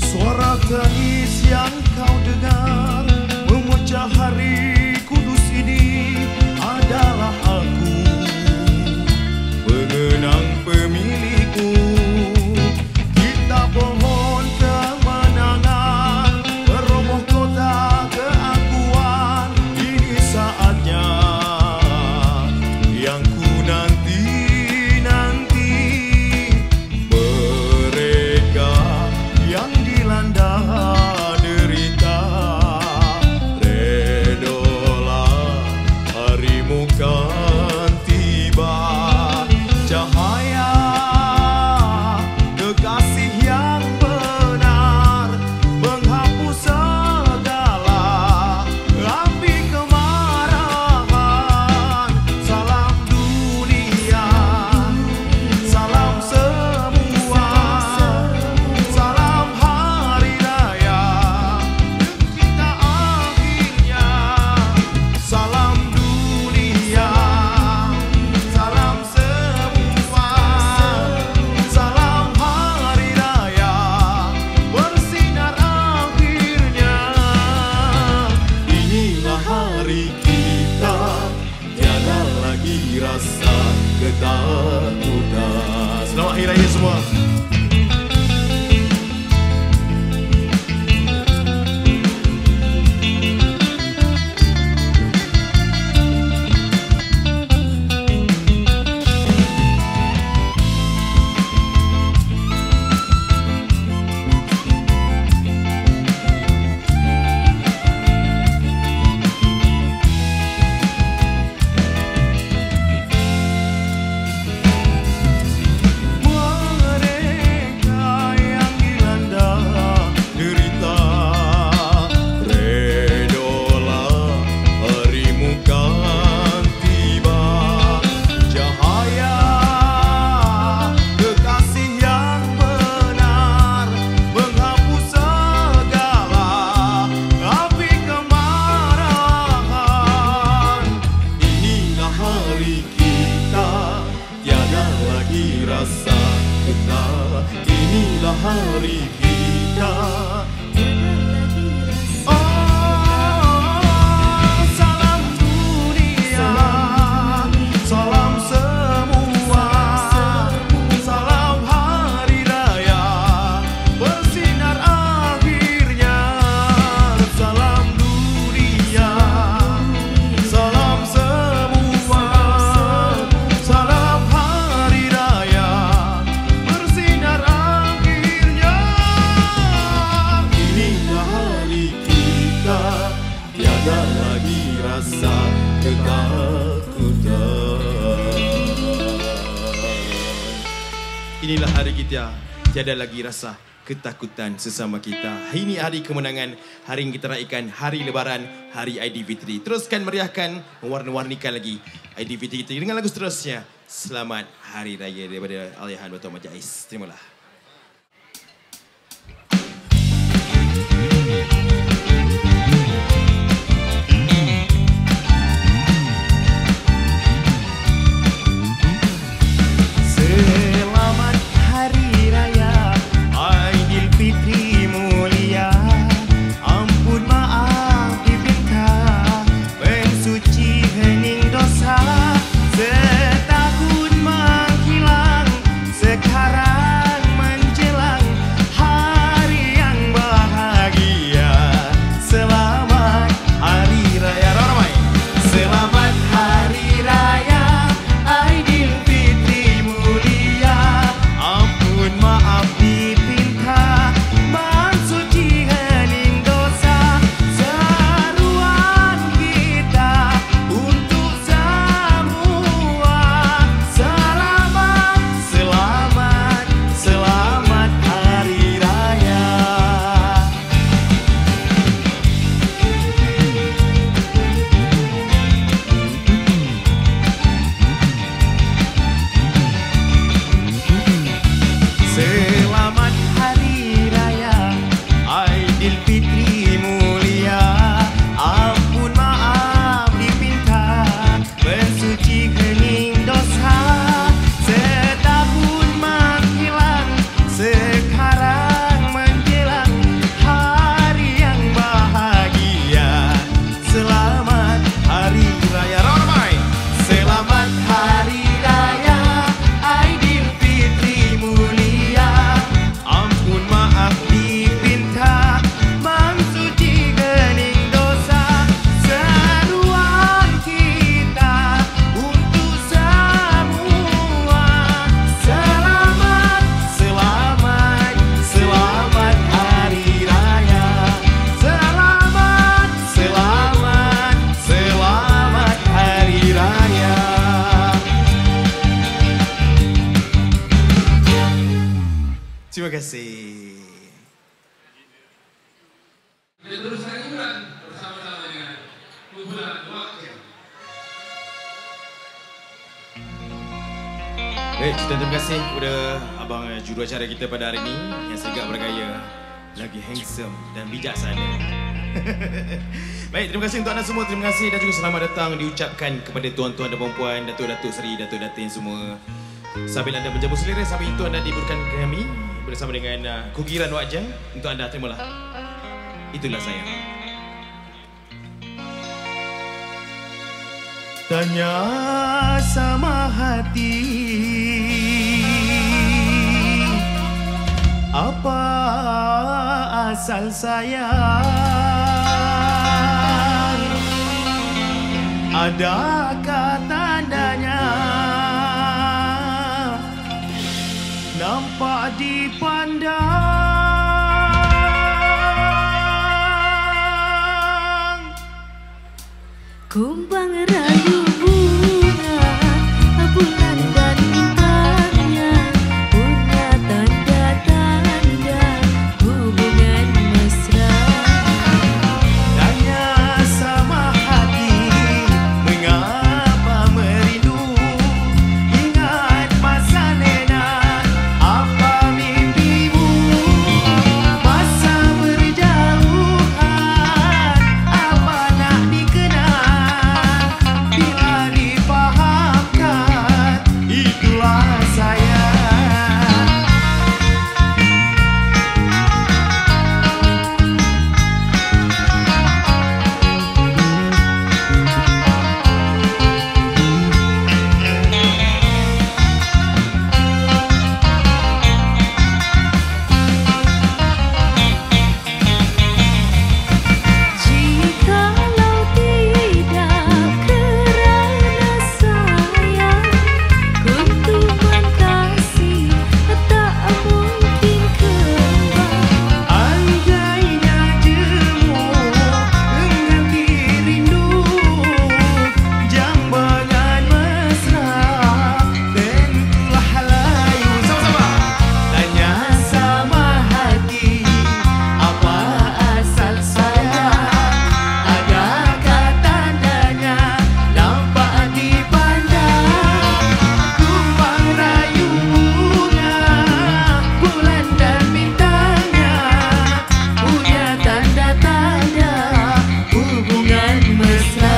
Suara tangis yang kau dengar memecah hari kudus ini adalah aku mengenang pemilikku. rasa ketakutan. Selamat Hari Raya semua. Inilah hari kita. Oh, salam dunia, salam semua, salam hari raya bersinar akhirnya. Salam dunia, salam semua, salam hari raya bersinar akhirnya. Inilah hari kita, tiada lagi rasa ketakutan. Inilah hari kita, tiada lagi rasa ketakutan sesama kita. Ini hari kemenangan, hari yang kita raikan, hari lebaran, hari Aidilfitri. Teruskan meriahkan, mewarna-warnikan lagi Aidilfitri kita dengan lagu seterusnya. Selamat Hari Raya daripada Alihan Batu Majais. Terimalah. Selamat Hari Raya Aidilfitri mulia. Ampun maaf dipinta, pensuci hening dosa. Setahun menghilang, sekarang menjelang hari yang bahagia. Selamat Hari Raya ramai. Selamat Hari Raya Aidilfitri mulia. Ampun maaf dipinta, mensuci hening dosa. Seruan kita untuk semua. Selamat, selamat, selamat Hari Raya. Selamat Hari Raya Aidilfitri mulia. Ampun maaf dipinta, mensuci hening dosa. Setahun menghilang, sekarang menjelang hari yang bahagia. Selamat Hari Raya ramai. Selamat Hari Raya Aidilfitri mulia. Ampun maaf dipinta, mensuci hening dosa. Seruan kita untuk semua. Selamat, selamat, selamat Hari Raya. Selamat, selamat, selamat Hari Raya. Terima kasih. Kita teruskan hiburan bersama-sama dengan kumpulan wakil. Baik, terima kasih kepada abang juruacara kita pada hari ini yang segak bergaya, lagi handsome dan bijaksana. Baik, terima kasih untuk anda semua. Terima kasih dan juga selamat datang diucapkan kepada tuan-tuan dan puan-puan, datuk-datuk seri, datuk-datin semua. Sambil anda menjamu selera, sambil itu anda diberikan kami bersama dengan kugiran wajah untuk anda. Terimalah. Itulah saya. Tanya sama hati, apa asal sayang? Adakah tandanya nampak dipandang? Kumbang rayu bunga, bulan dan bintangnya punya tanda-tanda hubungan mesra. Tanya sama hati, mengapa merindu? Ingat masa lena, apa mimpimu? Masa berjauhan, apa nak dikenang? Bila difahamkan, itulah saya. Jikalau tidak kerana sayang, kuntuman kasih tak mungkin kembang. Andainya jemu mengganti rindu, jambangan mesra tentulah layu. Sama-sama. Tanya sama hati, apa asal sayang? Adakah tandanya nampak dipandang? Kumbang rayu bunga, bulan dan bintangnya punya tanda-tanda hubungan mesra.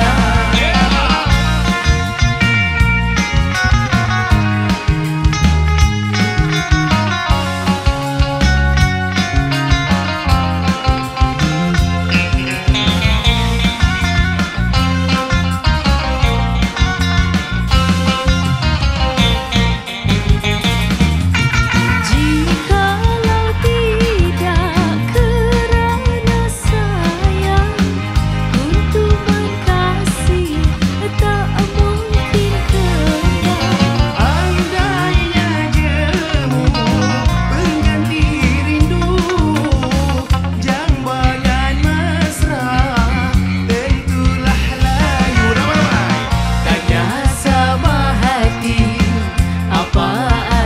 Jikalau tidak kerana sayang, kuntuman kasih tak mungkin kembang. Andainya jemu pengganti rindu, jambangan mesra tentulah layu. Ramai-ramai. Tanya sama hati, apa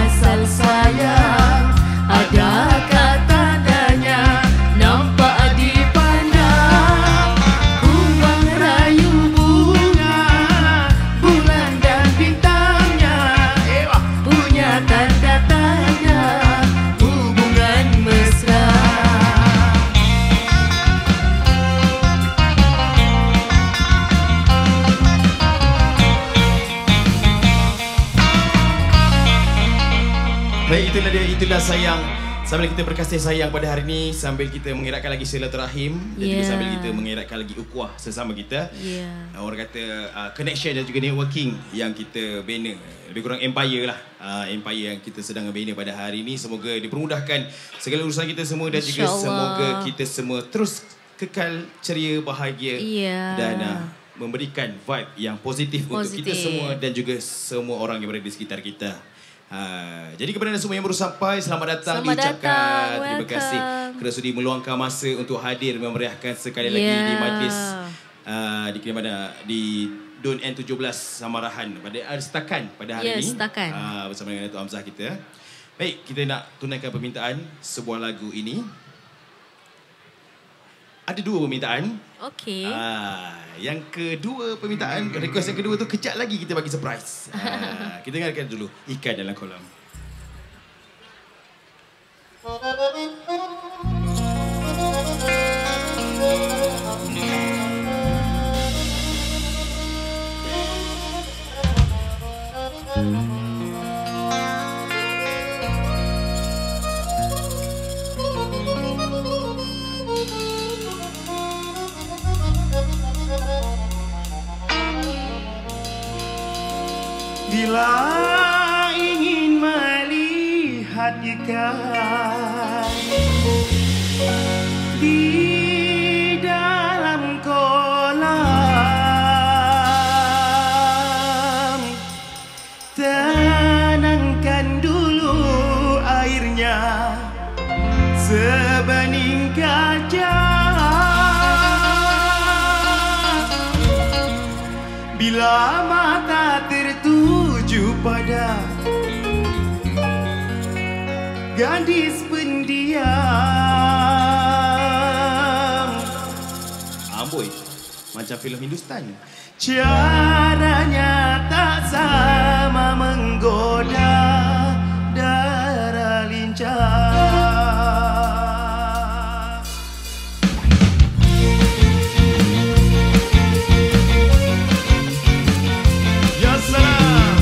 asal sayang? Adakah tandanya nampak dipandang? Kumbang rayu bunga, bulan dan bintangnya punya tanda-tanda hubungan mesra. Baik, itulah sayang. Sambil kita berkasih sayang pada hari ini, sambil kita mengeratkan lagi silaturahim dan juga Yeah. sambil kita mengeratkan lagi ukhuwah sesama kita. Ya. Orang kata connection dan juga networking yang kita bina, lebih kurang empire lah, empire yang kita sedang bina pada hari ini. Semoga dipermudahkan segala urusan kita semua dan juga InsyaAllah. semoga kita semua terus kekal ceria, bahagia Ya. dan memberikan vibe yang positif untuk kita Positif. semua dan juga semua orang yang berada di sekitar kita. Jadi kepada anda semua yang baru sampai, selamat datang Selamat diucapkan. datang, Terima kasih welcome. kerana sudi meluangkan masa untuk hadir memeriahkan sekali lagi Yeah. di majlis di mana di DUN N17 Samarahan pada Setakan pada hari Ya, ini Setakan. bersama dengan Datuk Hamzah kita. Baik, kita nak tunaikan permintaan sebuah lagu ini. Ada dua permintaan. Okey. Yang kedua permintaan, request yang kedua tu kejap lagi kita bagi surprise. Kita dengarkan dulu Ikan Dalam Kolam. Bila ingin melihat ikan di dalam kolam, tenangkan dulu airnya sebening gajah. Bila mata tertuju pada gadis pendiam, Amboi, macam filem Hindustan. Caranya tak sama menggoda darah lincah. Ya salam.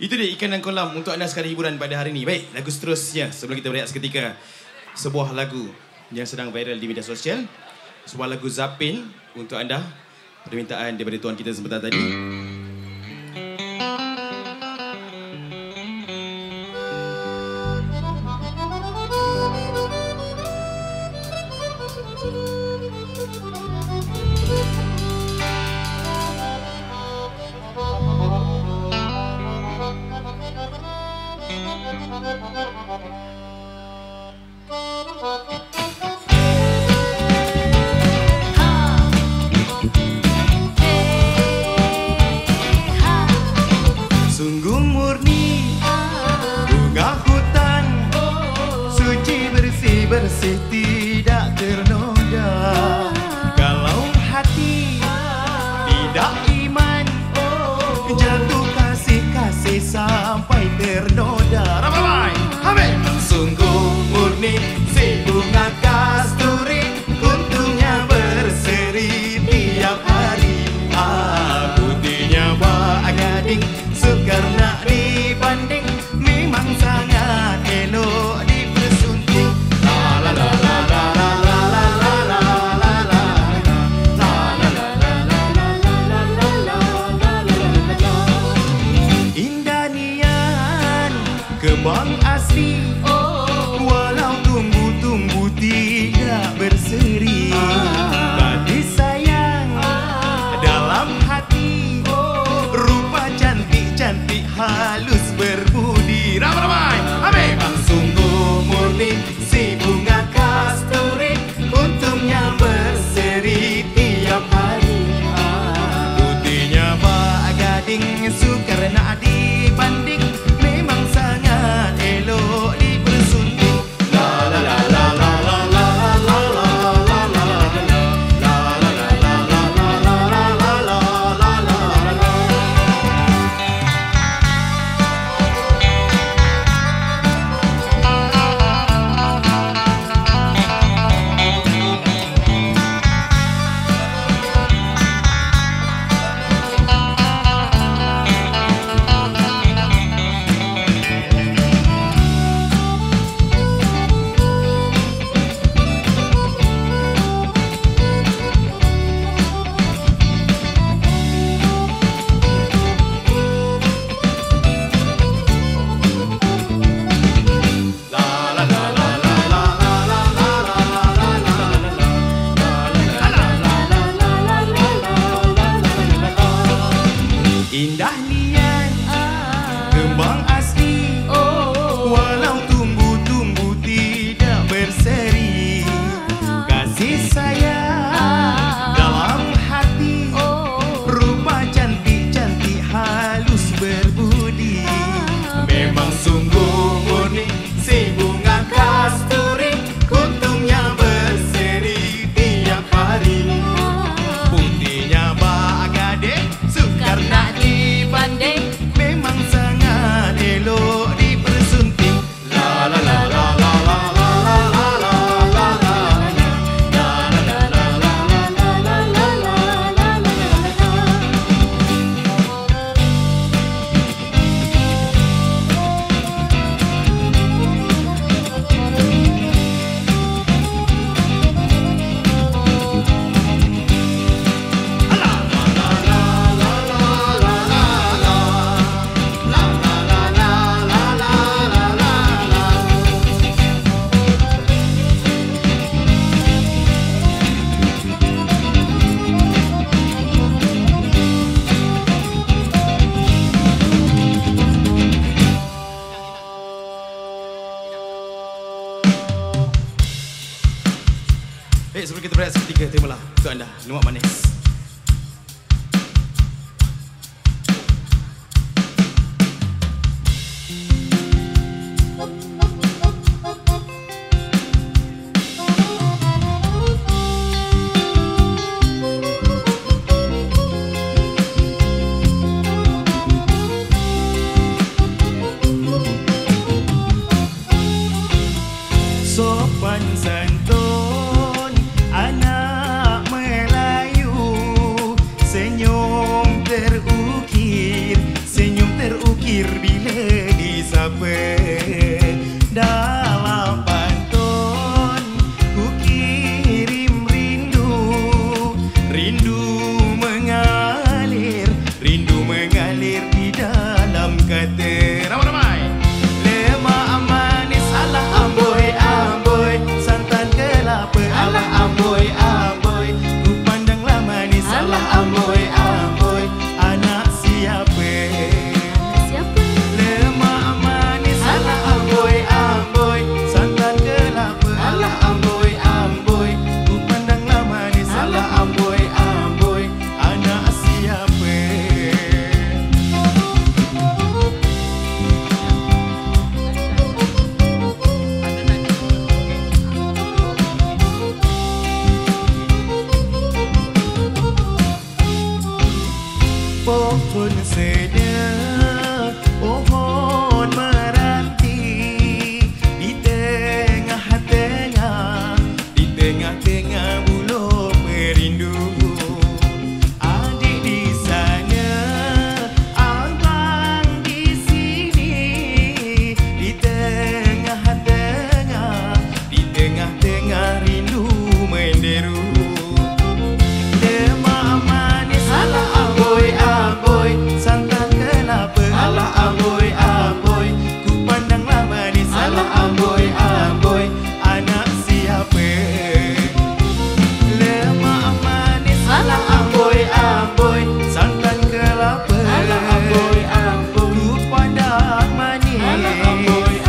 Itu dia ikan dan kolam untuk anda sekali hiburan pada hari ini. Baik, lagu seterusnya sebelum kita berehat seketika. Sebuah lagu yang sedang viral di media sosial. Sebuah lagu Zapin untuk anda. Permintaan daripada tuan kita sebentar tadi. Jatuh kasih-kasih sampai ternoda. Ramai-ramai, ambil. Sungguh murni si bunga kasturi, untungnya berseri tiap hari. Putihnya Wak Gading, sukar nak dibanding, memang sangat elok dipersunting. La la la la la la la la la la la la la la la la. Indah nian kembang asli, walau tumbuh-tumbuh tidak berseri. Gadis sayang dalam hati, rupa cantik-cantik halus berbudi. Ramai-ramai, memang sungguh murni si bunga kasturi, untungnya berseri tiap hari. Putihnya Wak Gading, sukar nak dibanding, memang sangat elok dipersunting. La la la la la la la la la la la la. La la la la la la la la la la la la. Indah nian kembang asli, walau tumbuh-tumbuh tidak berseri. Kasih sayang dalam hati, rupa cantik-cantik halus berbudi. Memang sungguh murni si bunga kasturi, untungnya berseri tiap hari. Putihnya Wak Gading, sukar nak dibanding, memang sangat elok dipersunting. La la la la la la la la la la la la. La la la la la la la la la la la. Baik, sebelum kita berehat seketika, terimalah untuk anda Lumak Manis. Sopan santun anak Melayu, pohon meranti di tengah-tengah buluh merindu. Adik di sana, abang di sini, di tengah-tengah rindu menderu. Lemak manis ala amboi, santan kelapa ala amboi, ku pandanglah manis ala amboi, anak siapa? Lemak manis ala amboi, santan kelapa ala amboi, ku pandang manis ala amboi,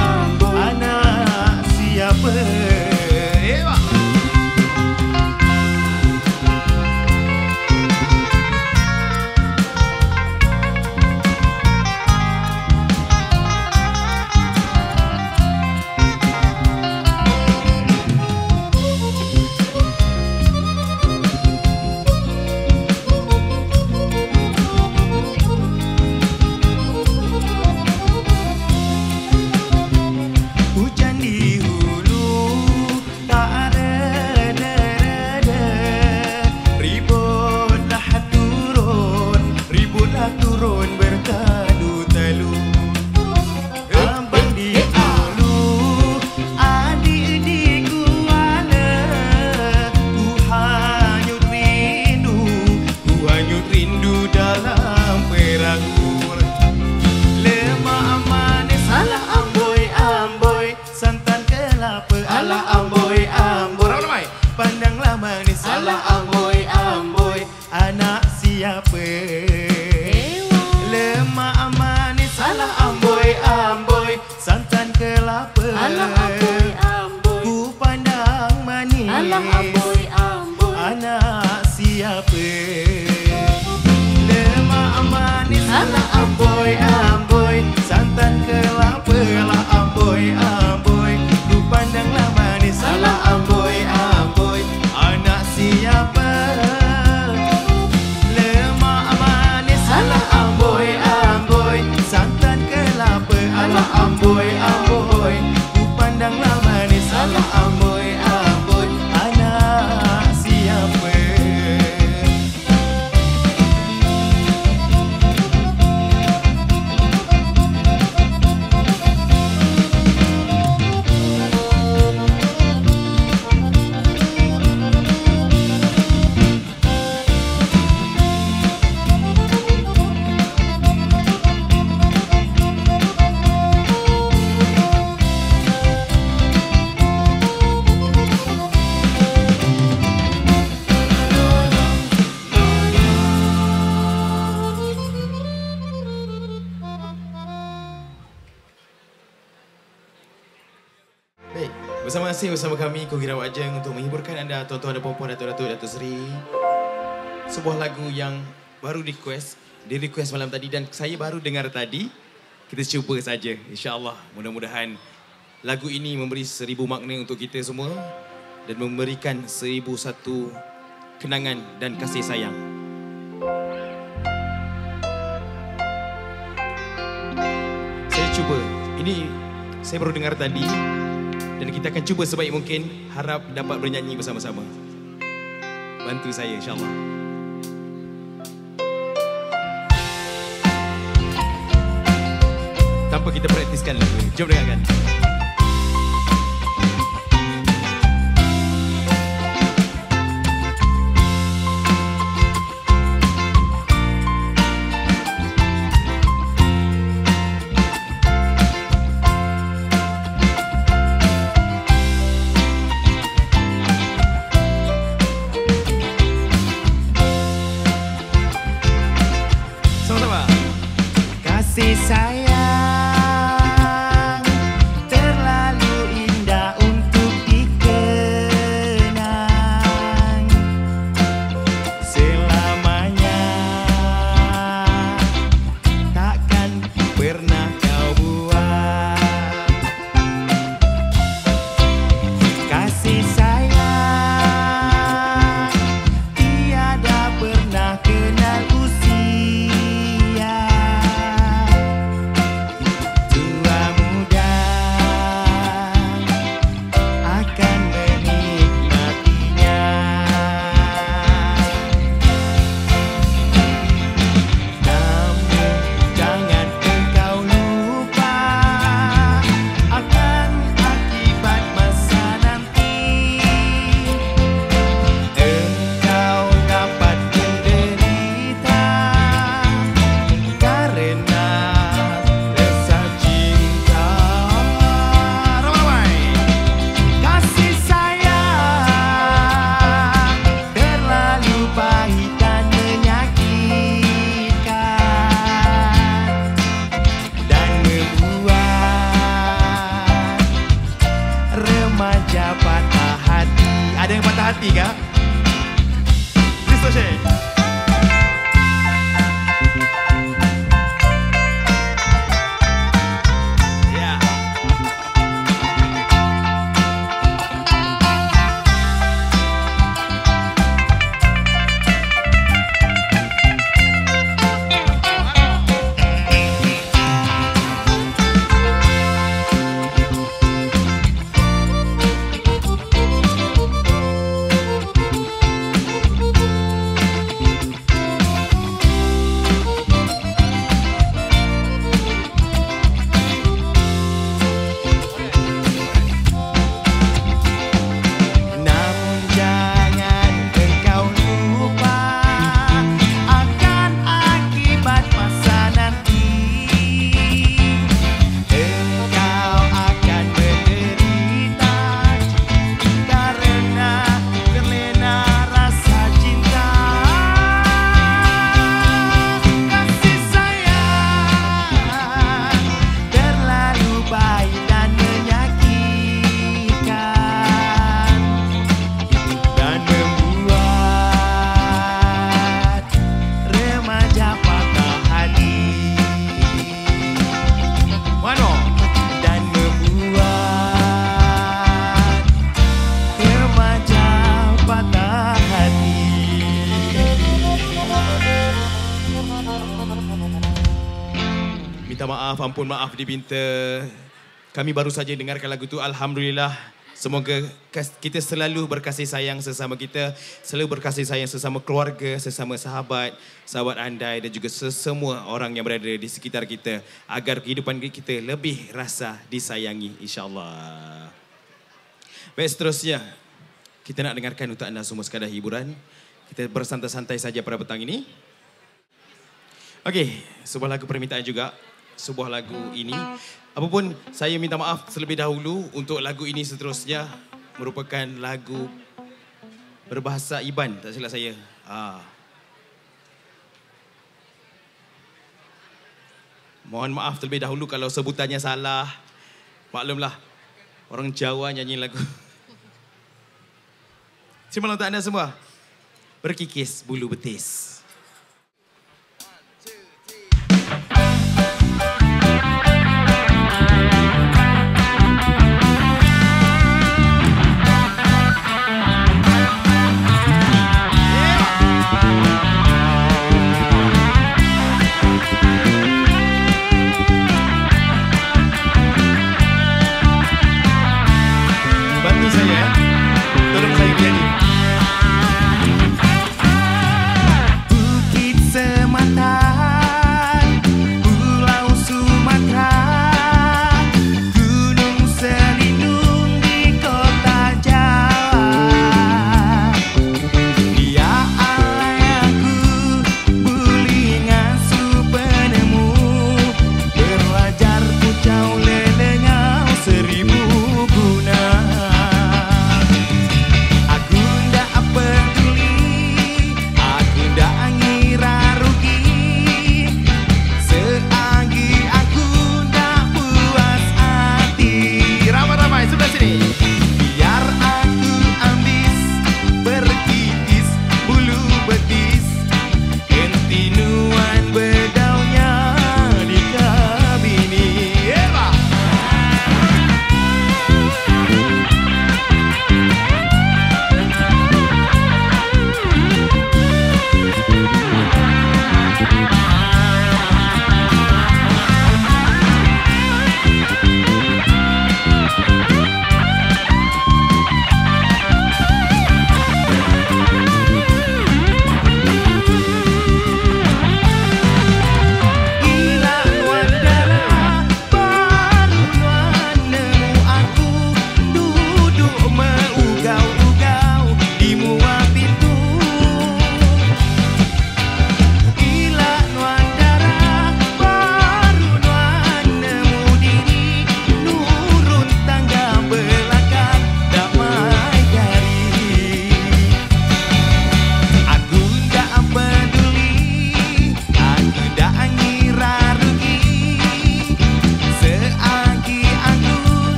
anak siapa? Hujan di hulu tak reda-reda, ributlah turun bertalu-talu. Abang di hulu, adik di kuala, ku hanyut rindu dalam perahu. Lemak manis ala amboi, santan kelapa ala amboi, pandanglah manis ala amboi, anak siapa? Lemak manis ala amboi, santan kelapa Ala amboi, ku pandang manis ala amboi, anak siapa? Lemak manis ala amboi, santan kelapa ala amboi, ku pandanglah manis ala amboi, anak siapa? Lemak manis ala amboi, santan kelapa ala amboi, ku pandanglah manis ala amboi, anak siapa? Baik, bersama kami Kogi Rawat Ajeng untuk menghiburkan anda tuan-tuan dan puan-puan, Datuk-Datuk, Datuk Seri. Sebuah lagu yang baru di request malam tadi dan saya baru dengar tadi. Kita cuba saja, insya-Allah. Mudah-mudahan lagu ini memberi 1000 makna untuk kita semua dan memberikan 1001 kenangan dan kasih sayang. Saya cuba. Ini saya baru dengar tadi. Dan kita akan cuba sebaik mungkin. Harap dapat bernyanyi bersama-sama. Bantu saya insya-Allah. Tanpa kita praktiskan lagu. Jom dengarkan. Kasih sayang terlalu indah untuk dikenang selamanya, takkan pernah kau buat. Kasih sayang tiada pernah kenal usia, hati kah? Distortion. Ya. Minta maaf, ampun maaf dipinta. Kami baru saja dengarkan lagu tu. Alhamdulillah. Semoga kita selalu berkasih sayang sesama kita. Selalu berkasih sayang sesama keluarga, sesama sahabat, sahabat andai dan juga sesemua orang yang berada di sekitar kita. Agar kehidupan kita lebih rasa disayangi, insyaAllah. Baik, seterusnya. Kita nak dengarkan untuk anda semua sekadar hiburan. Kita bersantai-santai saja pada petang ini. Okey, sebuah lagu permintaan juga. Sebuah lagu ini. Apapun, saya minta maaf terlebih dahulu untuk lagu ini seterusnya merupakan lagu berbahasa Iban, tak silap saya. Mohon maaf terlebih dahulu kalau sebutannya salah. Maklumlah, orang Jawa nyanyi lagu. Terima untuk anda semua. Berkikis bulu betis.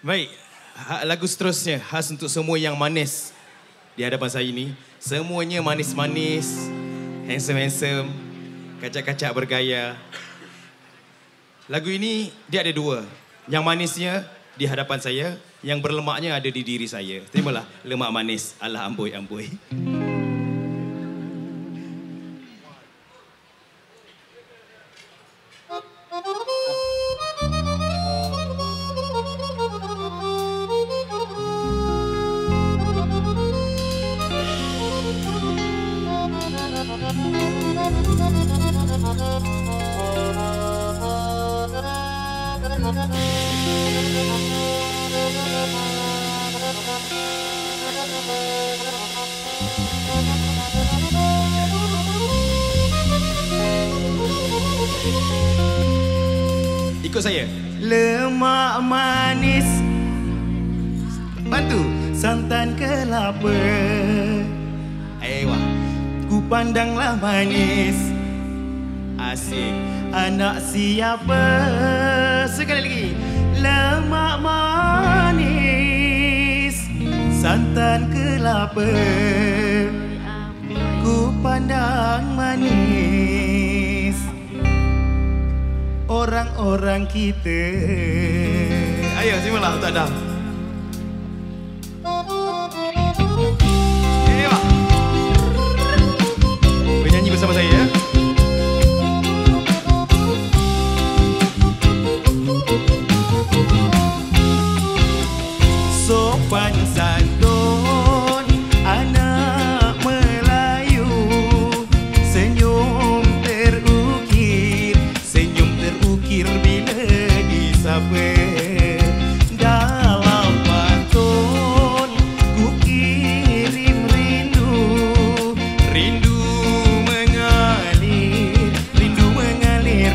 Baik, lagu seterusnya khas untuk semua yang manis di hadapan saya ini. Semuanya manis-manis, handsome-handsome, kacak-kacak bergaya. Lagu ini dia ada dua. Yang manisnya di hadapan saya, yang berlemaknya ada di diri saya. Terimalah lemak manis ala amboi-amboi. Ikut saya. Lemak manis, bantu. Santan kelapa, Wah, ku pandanglah manis. asik. Anak siapa? Sekali lagi. Lemak manis, santan kelapa, ku pandang manis. Orang-orang kita. Ayo, simalah untuk anda. Bernyanyi bersama saya ya. Sopan santun anak Melayu, senyum terukir bila disapa. Dalam pantun ku kirim rindu, rindu mengalir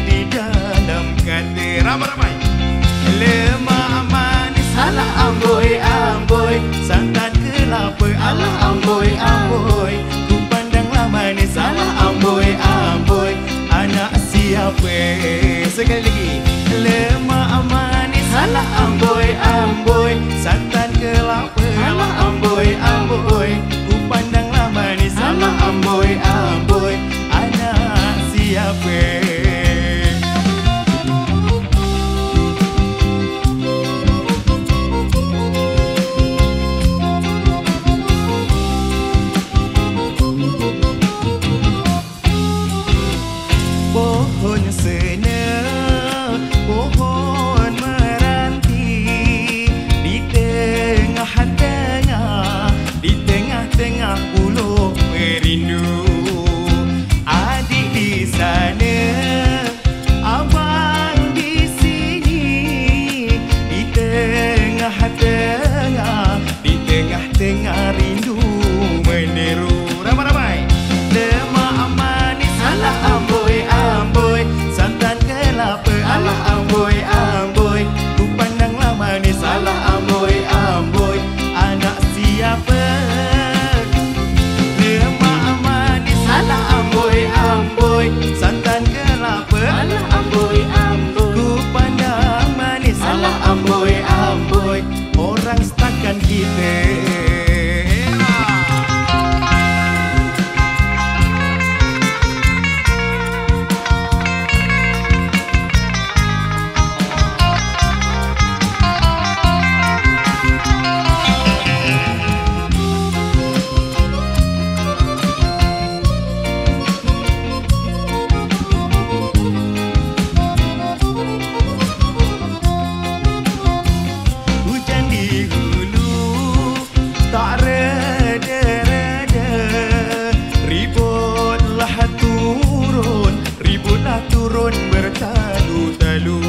di dalam kata. Ramai-ramai. Lemak manis alah amboi-amboi, santan kelapa alah amboi-amboi, ku pandanglah manis alah amboi-amboi. Anak siapa? Sekali lagi. Lemak manis alah amboi-amboi, santan kelapa alah amboi-amboi, ku pandanglah manis alah amboi-amboi. Anak siapa? Pohon sena, pohon meranti, di tengah-tengah pulau merindu. Adik di sana, abang di sini, di tengah-tengah rindu menderu. Ramai-ramai. Lemak manis alah amboi-amboi, santan kelapa alah amboi-amboi, ku pandanglah manis alah amboi-amboi. Anak siapa? Lemak manis alah amboi-amboi, santan kelapa alah amboi-amboi, ku pandang manis alah amboi-amboi. Orang setakan kita. Hujan di hulu tak reda-reda, ributlah turun bertalu-talu.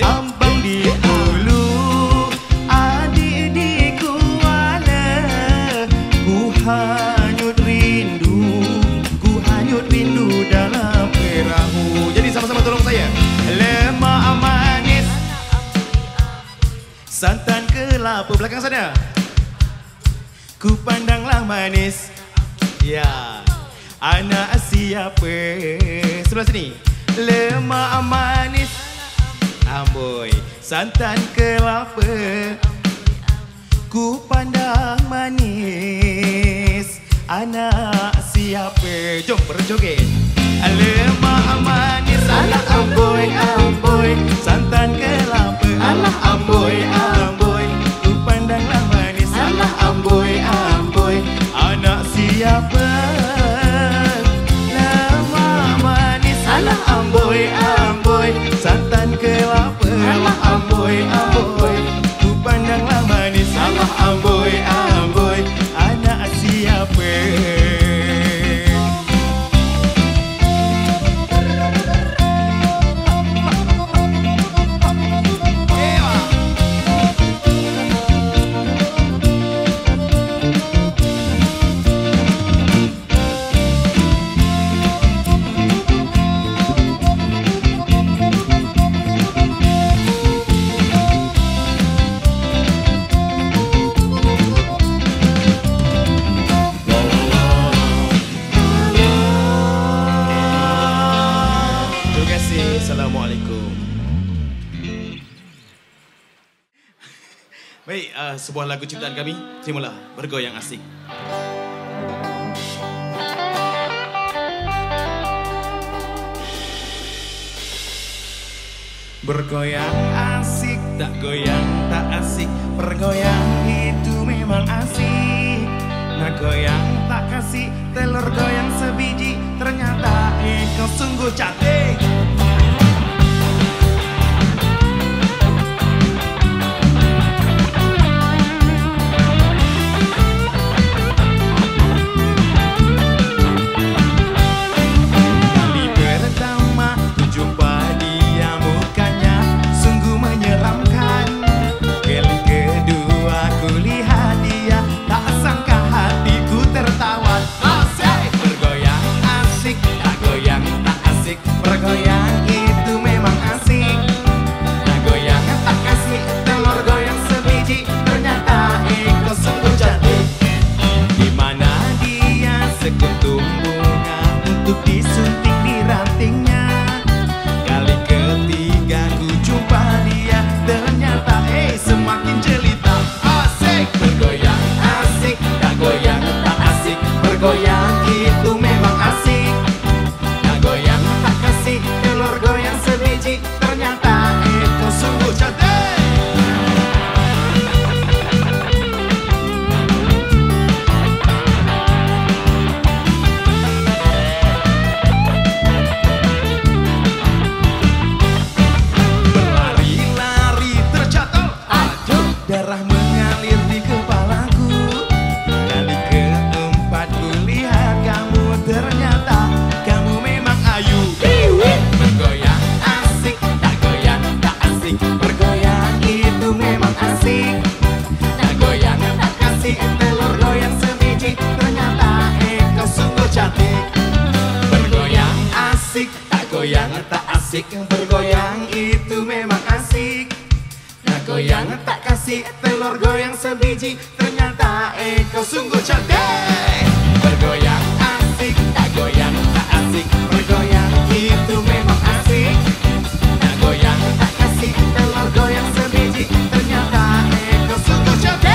Ambang di hulu, adik di Kuala, ku hanyut rindu dalam perahu. Jadi sama-sama tolong saya. Lemak manis, santan kelapa. Belakang sana. Ku pandanglah manis. Ya, anak siapa? Sebelah sini. Lemak manis amboi santan kelapa ku pandang manis anak siapa. Jom berjoget. Lemak manis alah amboi amboi santan kelapa alah amboi amboi ku pandanglah manis alah amboi amboi anak siapa. Lemak manis alah amboi amboi santan kelapa alah amboi amboi ku pandanglah manis alah amboi amboi anak siapa. Assalamualaikum. Baik, sebuah lagu ciptaan kami. Terimalah Bergoyang Asik. Bergoyang asik, tak goyang tak asik. Bergoyang itu memang asik. Nah goyang tak kasih telur goyang sebiji. Ternyata kau sungguh cantik. Bergoyang itu memang asik. Nah goyang tak kasih telur goyang sebiji. Ternyata itu sungguh cantik. Berlari-lari terjatuh, aduh darah mengalir di kepalaku. Kali keempat kulihat kamu, ternyata kamu memang ayu. Bergoyang asik, tak goyang tak asik. Bergoyang itu memang asik. Tak goyang tak kasih telur goyang sebiji. Ternyata kau sungguh cantik. Bergoyang asik, tak goyang tak asik. Bergoyang itu memang asik. Tak goyang tak kasih telur goyang sebiji. Ternyata kau sungguh cantik. Bergoyang asik, tak goyang tak asik. Bergoyang itu memang asik. Tak goyang tak kasih telur goyang sebiji. Ternyata kau sungguh cantik.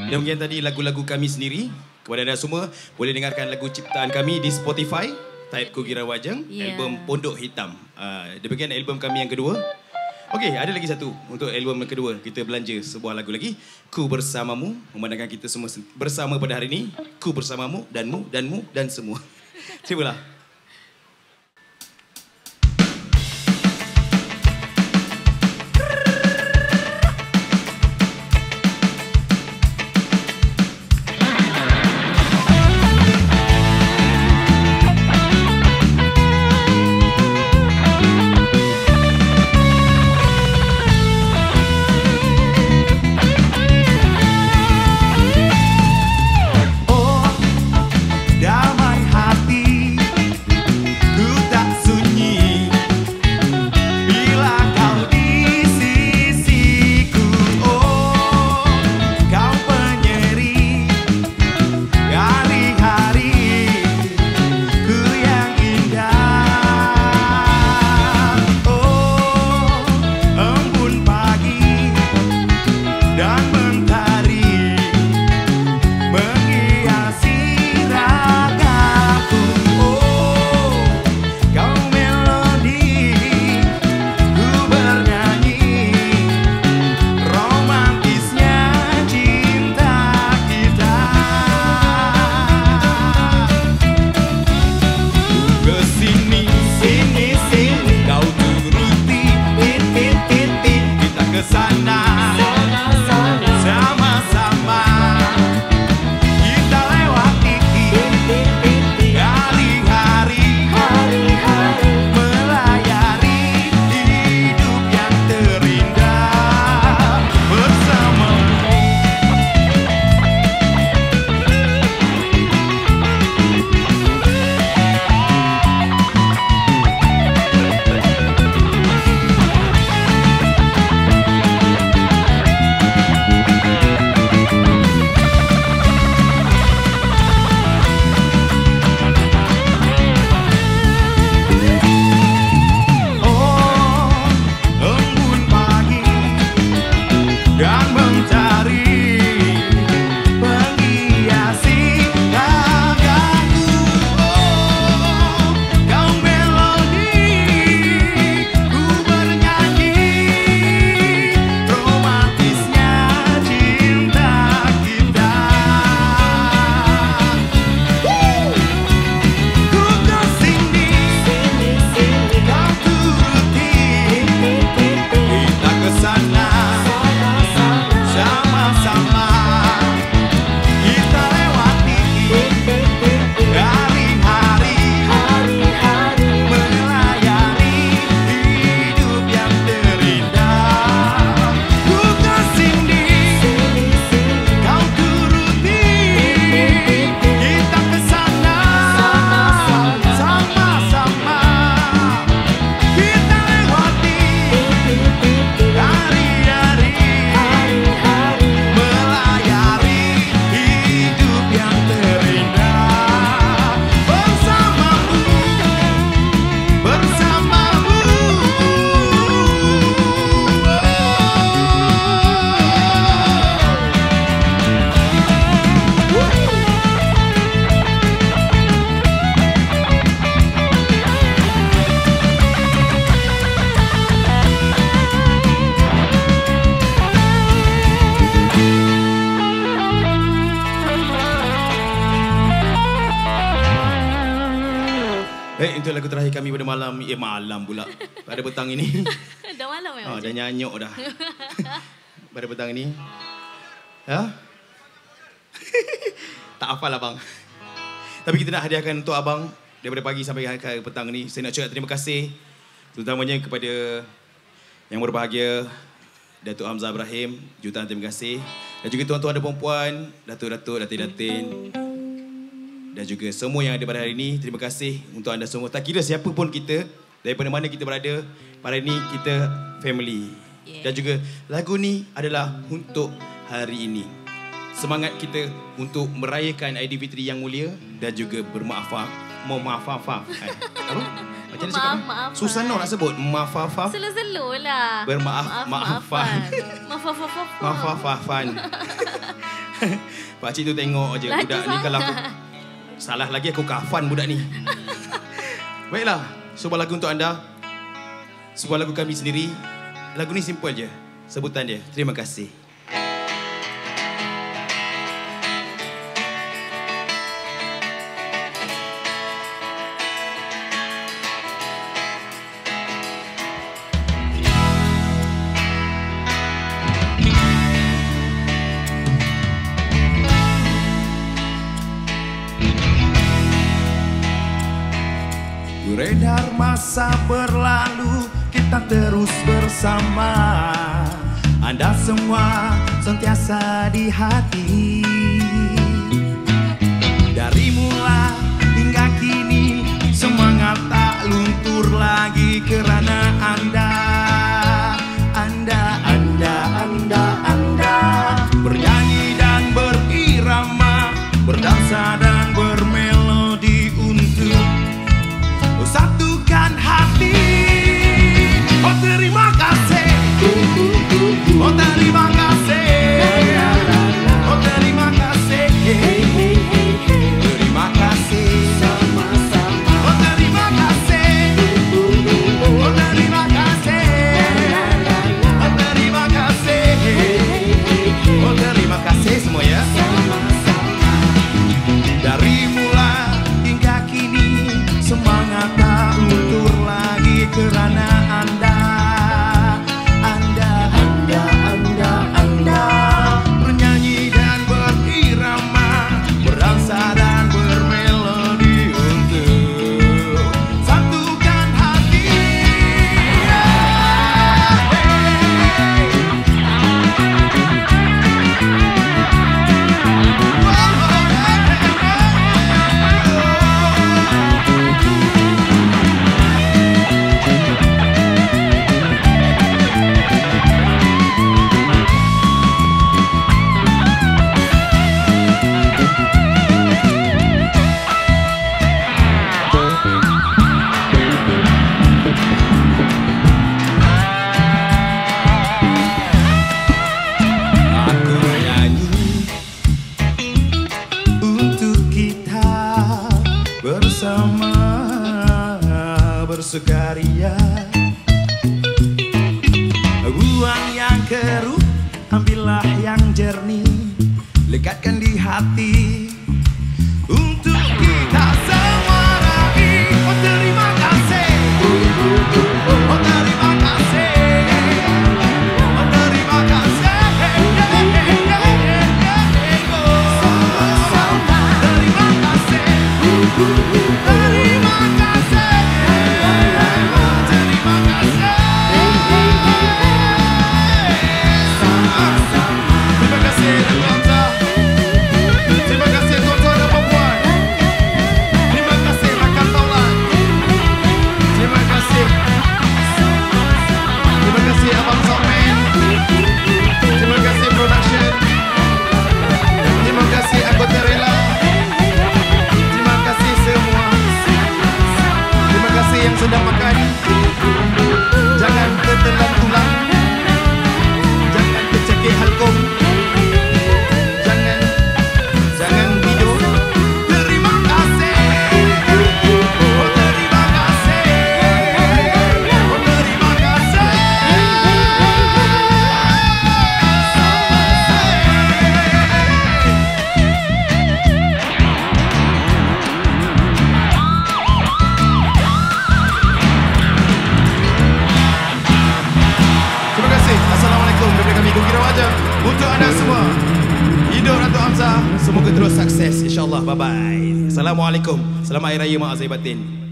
Dan mungkin tadi lagu-lagu kami sendiri. Kepada anda semua, boleh dengarkan lagu ciptaan kami di Spotify. Type Kugira Wajeng, album Pondok Hitam. Demikian album kami yang kedua. Okey, ada lagi satu untuk album yang kedua. Kita belanja sebuah lagu lagi. Ku Bersamamu, memandangkan kita semua bersama pada hari ini. Ku bersamamu, danmu, danmu, dan semua. Terimalah. Damai hati Itu lagu terakhir kami pada malam. Malam pula. Pada petang ini. Dah malam ya? Dah nyanyuk dah. Pada petang ini. Ya? Tak hafal abang. Tapi kita nak hadiahkan untuk abang daripada pagi sampai ke petang ni. Saya nak cakap terima kasih terutamanya kepada yang berbahagia Datuk Hamzah Ibrahim, jutaan terima kasih. Dan juga tuan-tuan dan puan-puan, datuk-datuk, datin-datin, dan juga semua yang ada pada hari ini. Terima kasih untuk anda semua. Tak kira siapa pun kita, daripada mana kita berada, pada ini kita family. Dan juga lagu ni adalah untuk hari ini. Semangat kita untuk merayakan Aidilfitri yang mulia dan juga bermaaf-maaf. Apa? Macam mana cakap? Susah nak sebut. Maaf-maaf. Slow-slow lah. Bermaaf-maafan. Maaf-maafan. Maaf-maafan. Pakcik tu tengok je Laju budak ni kalau aku sangat. salah lagi aku kafan budak ni. Baiklah, sebuah lagu untuk anda. Sebuah lagu kami sendiri. Lagu ni simple je. Sebutan dia. Terima kasih. Beredar masa berlalu, kita terus bersama. Anda semua sentiasa di hati. Dari mula hingga kini, semangat tak luntur lagi kerana Anda. Anda bernyanyi dan berirama, berdansa dan bermelodi untuk satukan hati. Oh terima kasih. Oh terima kasih. Oh terima kasih. Terima kasih. Oh terima kasih. Oh terima kasih. Oh terima kasih. Oh terima kasih semua ya. Dari mula hingga kini, semangat tak luntur lagi kerana Anda. Bernyanyi dan berirama, berdansa dan bermelodi untuk satukan hati. Bersama bersukaria, buang yang keruh, ambillah yang jernih, lekatkan di hati untuk kita semua raih. Oh terima kasih. Oh terima kasih. Oh terima kasih. Terima kasih. Terima kasih. Terima kasih. Terima kasih Tuan. Terima kasih tuan-tuan dan puan-puan. Terima kasih rakan taulan. Terima kasih. Terima kasih Abang Soundman. Terima kasih production. Terima kasih anggota rela. Terima kasih semua. Terima kasih yang sedang makan. Jangan ketelan tulang. Jangan kecekik halkom. Jangan tidur. Terima kasih. Oh terima kasih. Oh terima kasih. Terima kasih. Assalamualaikum daripada kami Gungkira Wajah. Untuk anda semua, hidup Ratu Hamzah, semoga terus sukses insyaAllah. Bye-bye. Assalamualaikum. Selamat Hari Raya Mak Azai Batin.